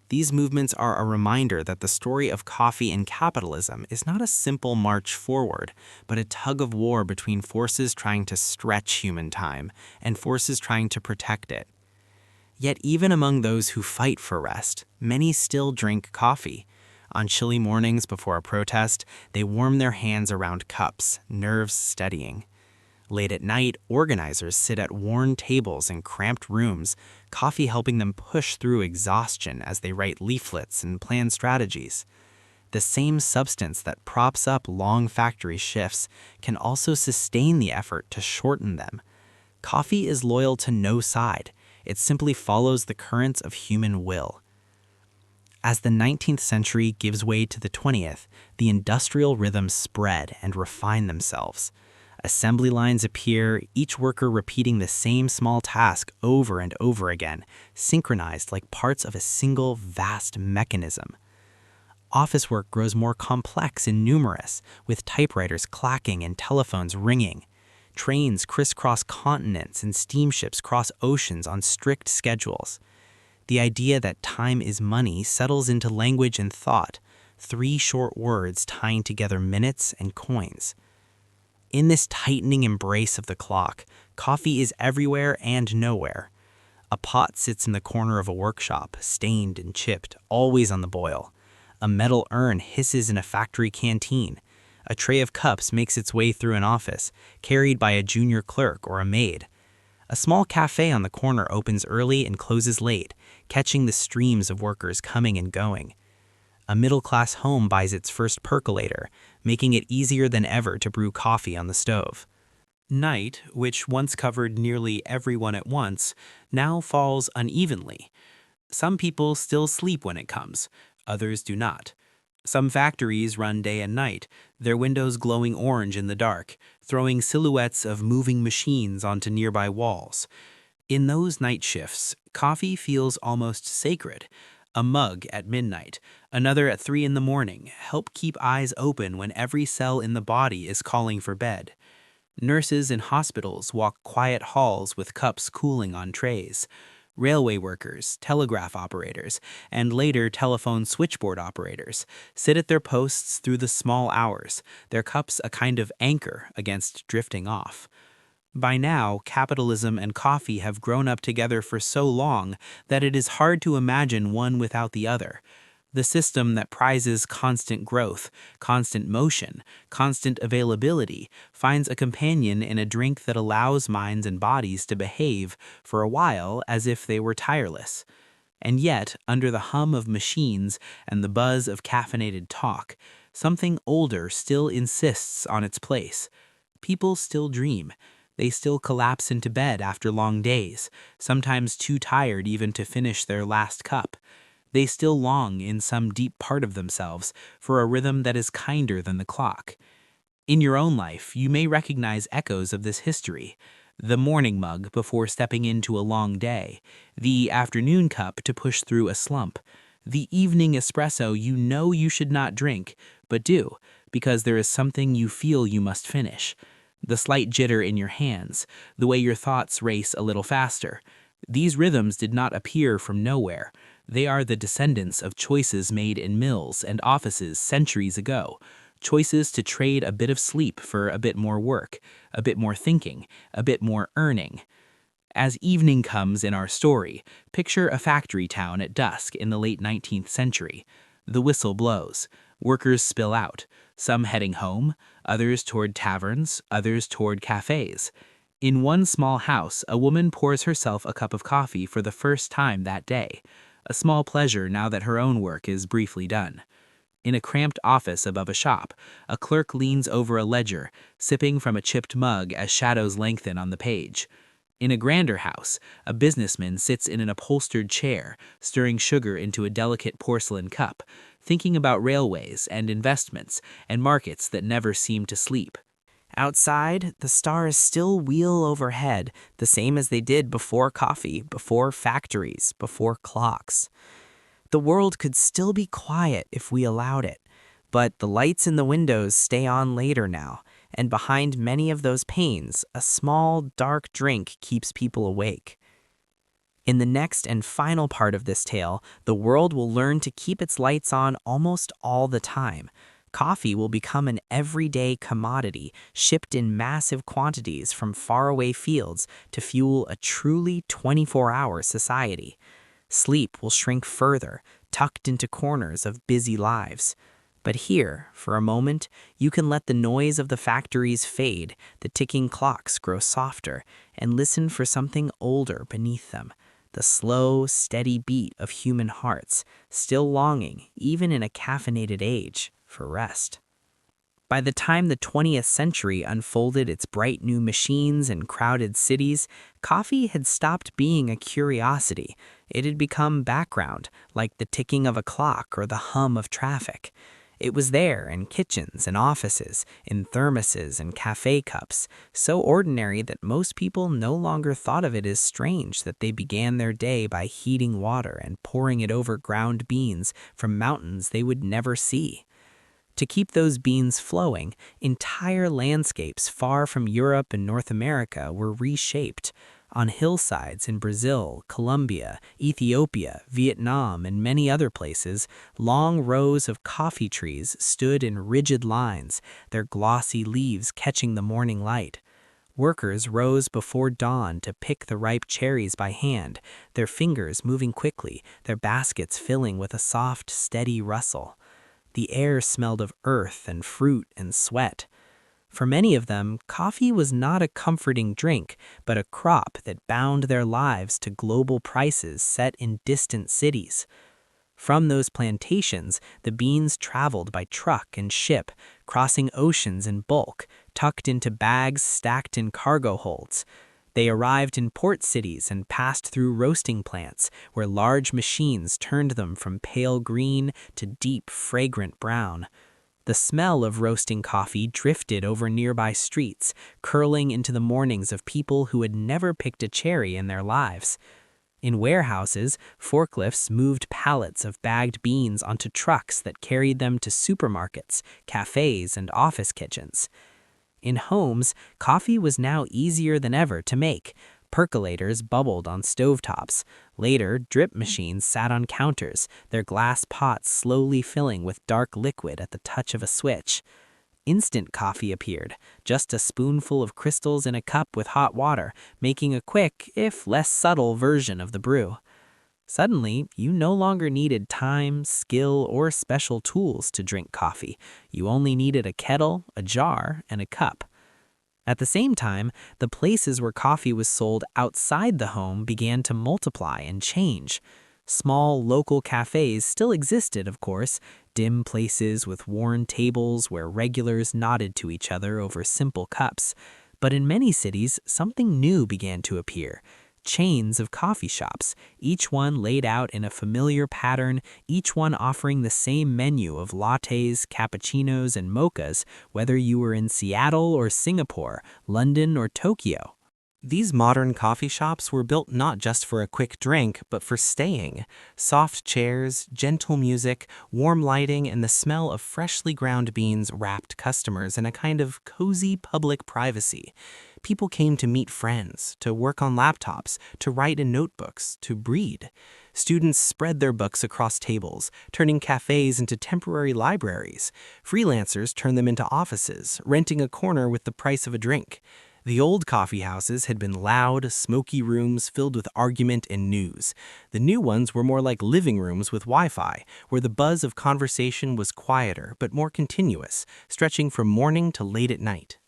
These movements are a reminder that the story of coffee and capitalism is not a simple march forward, but a tug of war between forces trying to stretch human time and forces trying to protect it. Yet even among those who fight for rest, many still drink coffee. On chilly mornings before a protest, they warm their hands around cups, nerves steadying. Late at night, organizers sit at worn tables in cramped rooms, coffee helping them push through exhaustion as they write leaflets and plan strategies. The same substance that props up long factory shifts can also sustain the effort to shorten them. Coffee is loyal to no side. It simply follows the currents of human will. As the 19th century gives way to the 20th, the industrial rhythms spread and refine themselves. Assembly lines appear, each worker repeating the same small task over and over again, synchronized like parts of a single vast mechanism. Office work grows more complex and numerous, with typewriters clacking and telephones ringing. Trains crisscross continents and steamships cross oceans on strict schedules. The idea that time is money settles into language and thought, 3 short words tying together minutes and coins. In this tightening embrace of the clock, coffee is everywhere and nowhere. A pot sits in the corner of a workshop, stained and chipped, always on the boil. A metal urn hisses in a factory canteen. A tray of cups makes its way through an office, carried by a junior clerk or a maid. A small cafe on the corner opens early and closes late, catching the streams of workers coming and going. A middle-class home buys its first percolator, making it easier than ever to brew coffee on the stove. Night, which once covered nearly everyone at once, now falls unevenly. Some people still sleep when it comes, others do not. Some factories run day and night, their windows glowing orange in the dark, throwing silhouettes of moving machines onto nearby walls. In those night shifts, coffee feels almost sacred. A mug at midnight, another at 3 in the morning, help keep eyes open when every cell in the body is calling for bed. Nurses in hospitals walk quiet halls with cups cooling on trays. Railway workers, telegraph operators, and later telephone switchboard operators sit at their posts through the small hours, their cups a kind of anchor against drifting off. By now, capitalism and coffee have grown up together for so long that it is hard to imagine one without the other. The system that prizes constant growth, constant motion, constant availability finds a companion in a drink that allows minds and bodies to behave for a while as if they were tireless. And yet, under the hum of machines and the buzz of caffeinated talk, something older still insists on its place. People still dream. They still collapse into bed after long days, sometimes too tired even to finish their last cup. They still long in some deep part of themselves for a rhythm that is kinder than the clock. In your own life, you may recognize echoes of this history. The morning mug before stepping into a long day, the afternoon cup to push through a slump, the evening espresso you know you should not drink, but do, because there is something you feel you must finish. The slight jitter in your hands, the way your thoughts race a little faster. These rhythms did not appear from nowhere. They are the descendants of choices made in mills and offices centuries ago. Choices to trade a bit of sleep for a bit more work, a bit more thinking, a bit more earning. As evening comes in our story, picture a factory town at dusk in the late 19th century. The whistle blows. Workers spill out, some heading home, others toward taverns, others toward cafes. In one small house, a woman pours herself a cup of coffee for the first time that day, a small pleasure now that her own work is briefly done. In a cramped office above a shop, a clerk leans over a ledger, sipping from a chipped mug as shadows lengthen on the page. In a grander house, a businessman sits in an upholstered chair, stirring sugar into a delicate porcelain cup, thinking about railways and investments and markets that never seem to sleep. Outside, the stars still wheel overhead, the same as they did before coffee, before factories, before clocks. The world could still be quiet if we allowed it, But the lights in the windows stay on later now, and behind many of those panes, a small, dark drink keeps people awake. In the next and final part of this tale, the world will learn to keep its lights on almost all the time. Coffee will become an everyday commodity, shipped in massive quantities from faraway fields to fuel a truly 24-hour society. Sleep will shrink further, tucked into corners of busy lives. But here, for a moment, you can let the noise of the factories fade, the ticking clocks grow softer, and listen for something older beneath them. The slow, steady beat of human hearts, still longing, even in a caffeinated age, for rest. By the time the 20th century unfolded its bright new machines and crowded cities, coffee had stopped being a curiosity. It had become background, like the ticking of a clock or the hum of traffic. It was there in kitchens and offices, in thermoses and cafe cups, so ordinary that most people no longer thought of it as strange that they began their day by heating water and pouring it over ground beans from mountains they would never see. To keep those beans flowing, entire landscapes far from Europe and North America were reshaped. On hillsides in Brazil, Colombia, Ethiopia, Vietnam, and many other places, long rows of coffee trees stood in rigid lines, their glossy leaves catching the morning light. Workers rose before dawn to pick the ripe cherries by hand, their fingers moving quickly, their baskets filling with a soft, steady rustle. The air smelled of earth and fruit and sweat. For many of them, coffee was not a comforting drink, but a crop that bound their lives to global prices set in distant cities. From those plantations, the beans traveled by truck and ship, crossing oceans in bulk, tucked into bags stacked in cargo holds. They arrived in port cities and passed through roasting plants, where large machines turned them from pale green to deep, fragrant brown. The smell of roasting coffee drifted over nearby streets, curling into the mornings of people who had never picked a cherry in their lives. In warehouses, forklifts moved pallets of bagged beans onto trucks that carried them to supermarkets, cafes, and office kitchens. In homes, coffee was now easier than ever to make. Percolators bubbled on stovetops. Later, drip machines sat on counters, their glass pots slowly filling with dark liquid at the touch of a switch. Instant coffee appeared, just a spoonful of crystals in a cup with hot water, making a quick, if less subtle, version of the brew. Suddenly, you no longer needed time, skill, or special tools to drink coffee. You only needed a kettle, a jar, and a cup. At the same time, the places where coffee was sold outside the home began to multiply and change. Small local cafes still existed, of course, dim places with worn tables where regulars nodded to each other over simple cups. But in many cities, something new began to appear. Chains of coffee shops, each one laid out in a familiar pattern, each one offering the same menu of lattes, cappuccinos, and mochas, whether you were in Seattle or Singapore, London or Tokyo. These modern coffee shops were built not just for a quick drink, but for staying. Soft chairs, gentle music, warm lighting, and the smell of freshly ground beans wrapped customers in a kind of cozy public privacy. People came to meet friends, to work on laptops, to write in notebooks, to read. Students spread their books across tables, turning cafes into temporary libraries. Freelancers turned them into offices, renting a corner with the price of a drink. The old coffeehouses had been loud, smoky rooms filled with argument and news. The new ones were more like living rooms with Wi-Fi, where the buzz of conversation was quieter but more continuous, stretching from morning to late at night.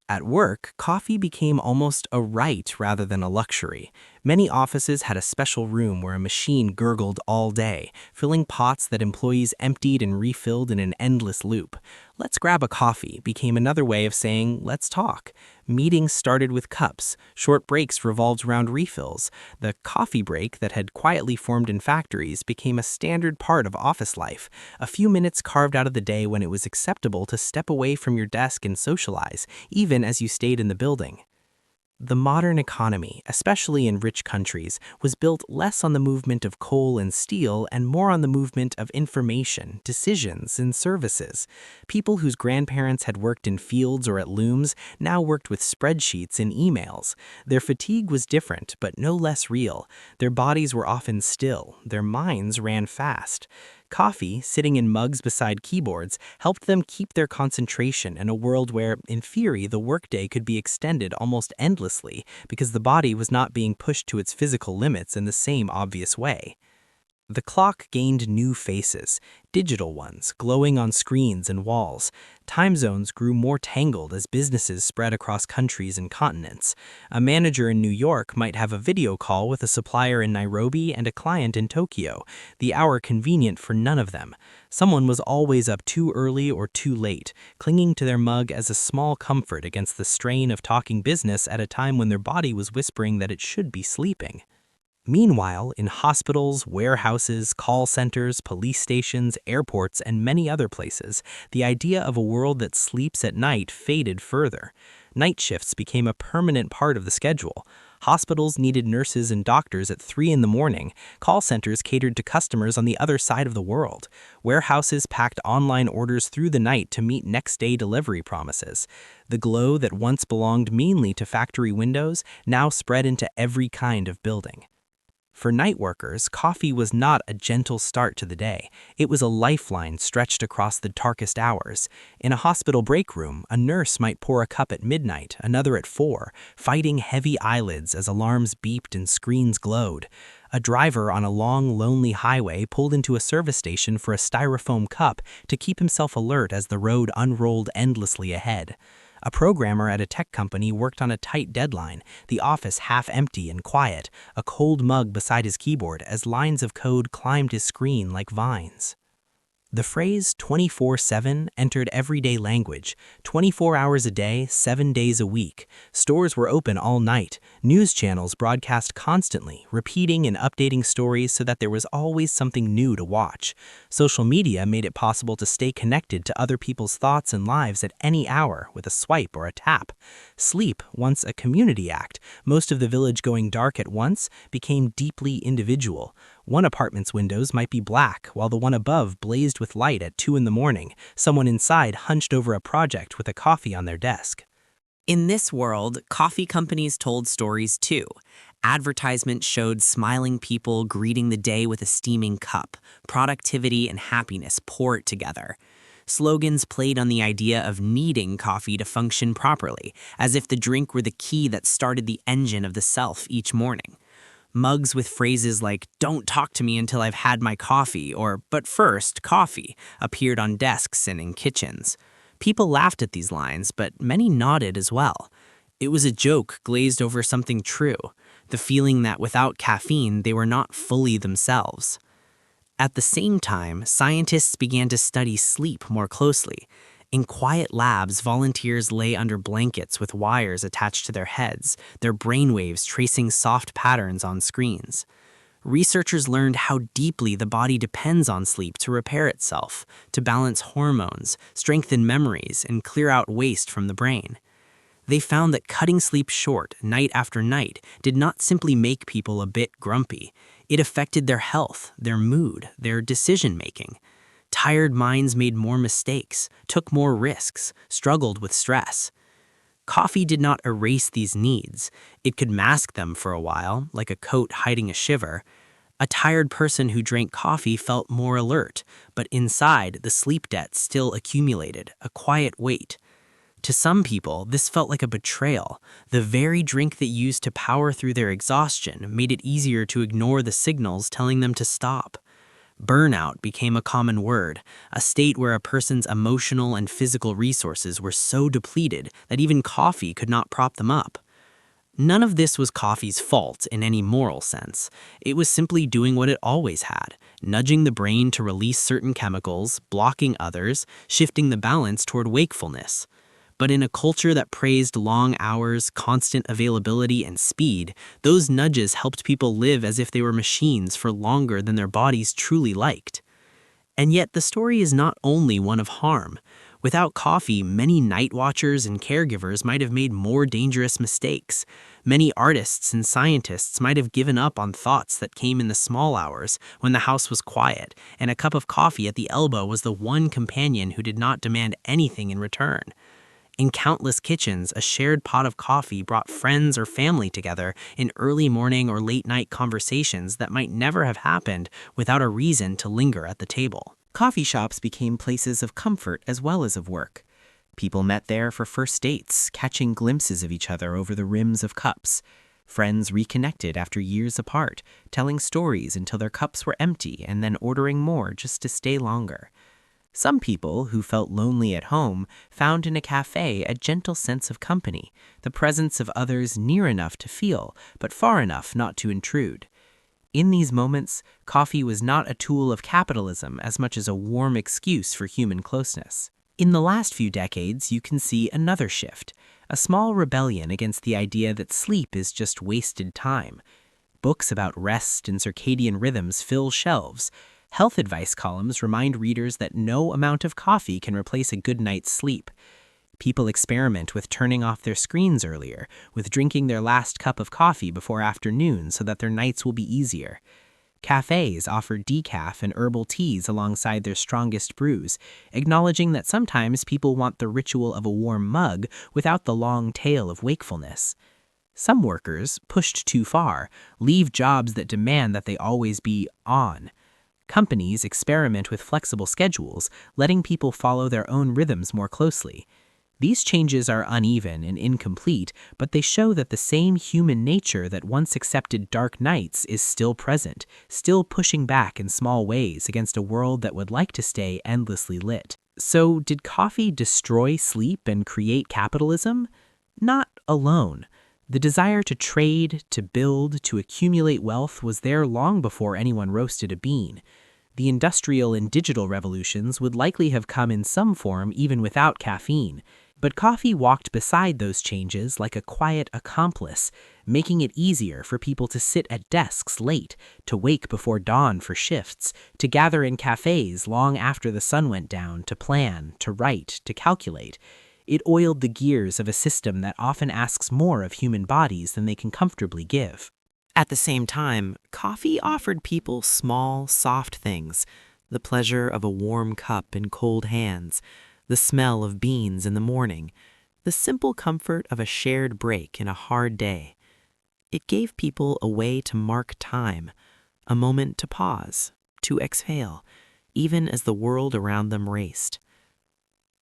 At work, coffee became almost a right rather than a luxury. Many offices had a special room where a machine gurgled all day, filling pots that employees emptied and refilled in an endless loop. Let's grab a coffee became another way of saying, let's talk. Meetings started with cups. Short breaks revolved around refills. The coffee break that had quietly formed in factories became a standard part of office life, a few minutes carved out of the day when it was acceptable to step away from your desk and socialize, even as you stayed in the building. The modern economy, especially in rich countries, was built less on the movement of coal and steel and more on the movement of information, decisions, and services. People whose grandparents had worked in fields or at looms now worked with spreadsheets and emails. Their fatigue was different, but no less real. Their bodies were often still. Their minds ran fast. Coffee, sitting in mugs beside keyboards, helped them keep their concentration in a world where, in theory, the workday could be extended almost endlessly because the body was not being pushed to its physical limits in the same obvious way. The clock gained new faces, digital ones, glowing on screens and walls. Time zones grew more tangled as businesses spread across countries and continents. A manager in New York might have a video call with a supplier in Nairobi and a client in Tokyo, the hour convenient for none of them. Someone was always up too early or too late, clinging to their mug as a small comfort against the strain of talking business at a time when their body was whispering that it should be sleeping. Meanwhile, in hospitals, warehouses, call centers, police stations, airports, and many other places, the idea of a world that sleeps at night faded further. Night shifts became a permanent part of the schedule. Hospitals needed nurses and doctors at 3 in the morning. Call centers catered to customers on the other side of the world. Warehouses packed online orders through the night to meet next-day delivery promises. The glow that once belonged mainly to factory windows now spread into every kind of building. For night workers, coffee was not a gentle start to the day. It was a lifeline stretched across the darkest hours. In a hospital break room, a nurse might pour a cup at midnight, another at 4, fighting heavy eyelids as alarms beeped and screens glowed. A driver on a long, lonely highway pulled into a service station for a styrofoam cup to keep himself alert as the road unrolled endlessly ahead. A programmer at a tech company worked on a tight deadline, the office half empty and quiet, a cold mug beside his keyboard as lines of code climbed his screen like vines. The phrase 24/7 entered everyday language, 24 hours a day, 7 days a week. Stores were open all night. News channels broadcast constantly, repeating and updating stories so that there was always something new to watch. Social media made it possible to stay connected to other people's thoughts and lives at any hour with a swipe or a tap. Sleep, once a community act, most of the village going dark at once, became deeply individual. One apartment's windows might be black, while the one above blazed with light at 2 in the morning, someone inside hunched over a project with a coffee on their desk. In this world, coffee companies told stories too. Advertisements showed smiling people greeting the day with a steaming cup. Productivity and happiness poured together. Slogans played on the idea of needing coffee to function properly, as if the drink were the key that started the engine of the self each morning. Mugs with phrases like, "Don't talk to me until I've had my coffee," or "But first, coffee," appeared on desks and in kitchens. People laughed at these lines, but many nodded as well. It was a joke glazed over something true, the feeling that without caffeine, they were not fully themselves. At the same time, scientists began to study sleep more closely. In quiet labs, volunteers lay under blankets with wires attached to their heads, their brainwaves tracing soft patterns on screens. Researchers learned how deeply the body depends on sleep to repair itself, to balance hormones, strengthen memories, and clear out waste from the brain. They found that cutting sleep short, night after night, did not simply make people a bit grumpy. It affected their health, their mood, their decision-making. Tired minds made more mistakes, took more risks, struggled with stress. Coffee did not erase these needs. It could mask them for a while, like a coat hiding a shiver. A tired person who drank coffee felt more alert, but inside, the sleep debt still accumulated, a quiet weight. To some people, this felt like a betrayal. The very drink that used to power through their exhaustion made it easier to ignore the signals telling them to stop. Burnout became a common word, a state where a person's emotional and physical resources were so depleted that even coffee could not prop them up. None of this was coffee's fault in any moral sense. It was simply doing what it always had, nudging the brain to release certain chemicals, blocking others, shifting the balance toward wakefulness. But in a culture that praised long hours, constant availability, and speed, those nudges helped people live as if they were machines for longer than their bodies truly liked. And yet the story is not only one of harm. Without coffee, many night watchers and caregivers might have made more dangerous mistakes. Many artists and scientists might have given up on thoughts that came in the small hours when the house was quiet, and a cup of coffee at the elbow was the one companion who did not demand anything in return. In countless kitchens, a shared pot of coffee brought friends or family together in early morning or late night conversations that might never have happened without a reason to linger at the table. Coffee shops became places of comfort as well as of work. People met there for first dates, catching glimpses of each other over the rims of cups. Friends reconnected after years apart, telling stories until their cups were empty and then ordering more just to stay longer. Some people who felt lonely at home found in a cafe a gentle sense of company, the presence of others near enough to feel, but far enough not to intrude. In these moments, coffee was not a tool of capitalism as much as a warm excuse for human closeness. In the last few decades, you can see another shift, a small rebellion against the idea that sleep is just wasted time. Books about rest and circadian rhythms fill shelves. Health advice columns remind readers that no amount of coffee can replace a good night's sleep. People experiment with turning off their screens earlier, with drinking their last cup of coffee before afternoon so that their nights will be easier. Cafes offer decaf and herbal teas alongside their strongest brews, acknowledging that sometimes people want the ritual of a warm mug without the long tail of wakefulness. Some workers, pushed too far, leave jobs that demand that they always be on. Companies experiment with flexible schedules, letting people follow their own rhythms more closely. These changes are uneven and incomplete, but they show that the same human nature that once accepted dark nights is still present, still pushing back in small ways against a world that would like to stay endlessly lit. So, did coffee destroy sleep and create capitalism? Not alone. The desire to trade, to build, to accumulate wealth was there long before anyone roasted a bean. The industrial and digital revolutions would likely have come in some form even without caffeine. But coffee walked beside those changes like a quiet accomplice, making it easier for people to sit at desks late, to wake before dawn for shifts, to gather in cafes long after the sun went down, to plan, to write, to calculate. It oiled the gears of a system that often asks more of human bodies than they can comfortably give. At the same time, coffee offered people small, soft things, the pleasure of a warm cup in cold hands, the smell of beans in the morning, the simple comfort of a shared break in a hard day. It gave people a way to mark time, a moment to pause, to exhale, even as the world around them raced.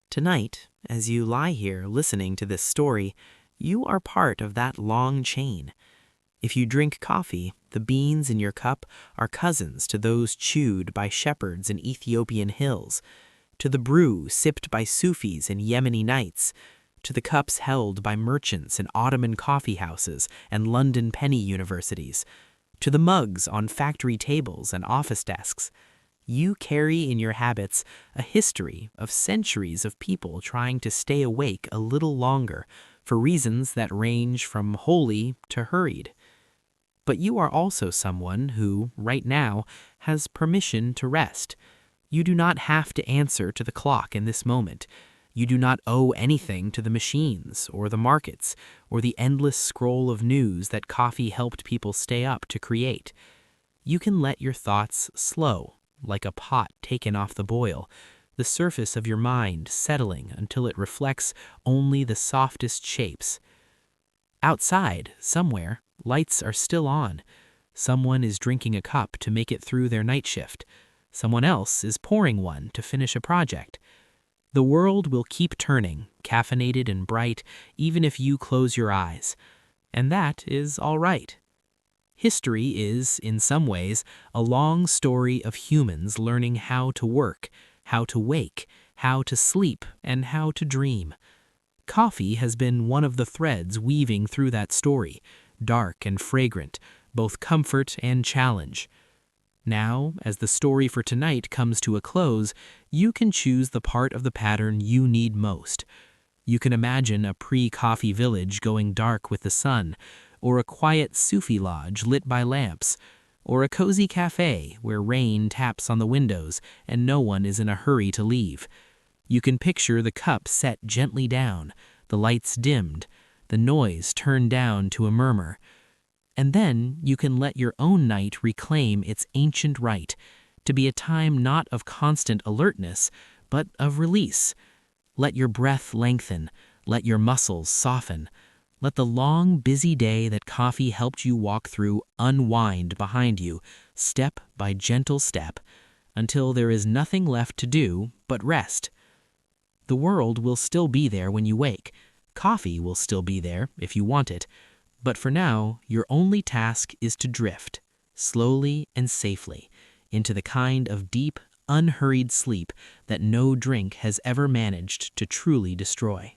Tonight, as you lie here listening to this story, you are part of that long chain. If you drink coffee, the beans in your cup are cousins to those chewed by shepherds in Ethiopian hills, to the brew sipped by Sufis in Yemeni nights, to the cups held by merchants in Ottoman coffeehouses and London penny universities, to the mugs on factory tables and office desks. You carry in your habits a history of centuries of people trying to stay awake a little longer for reasons that range from holy to hurried. But you are also someone who, right now, has permission to rest. You do not have to answer to the clock in this moment. You do not owe anything to the machines or the markets or the endless scroll of news that coffee helped people stay up to create. You can let your thoughts slow, like a pot taken off the boil, the surface of your mind settling until it reflects only the softest shapes. Outside, somewhere, lights are still on. Someone is drinking a cup to make it through their night shift. Someone else is pouring one to finish a project. The world will keep turning, caffeinated and bright, even if you close your eyes. And that is all right. History is, in some ways, a long story of humans learning how to work, how to wake, how to sleep, and how to dream. Coffee has been one of the threads weaving through that story, dark and fragrant, both comfort and challenge. Now, as the story for tonight comes to a close, you can choose the part of the pattern you need most. You can imagine a pre-coffee village going dark with the sun, or a quiet Sufi lodge lit by lamps, or a cozy cafe where rain taps on the windows and no one is in a hurry to leave. You can picture the cup set gently down, the lights dimmed, the noise turned down to a murmur. And then you can let your own night reclaim its ancient right, to be a time not of constant alertness, but of release. Let your breath lengthen, let your muscles soften. Let the long, busy day that coffee helped you walk through unwind behind you, step by gentle step, until there is nothing left to do but rest. The world will still be there when you wake. Coffee will still be there if you want it. But for now, your only task is to drift, slowly and safely, into the kind of deep, unhurried sleep that no drink has ever managed to truly destroy.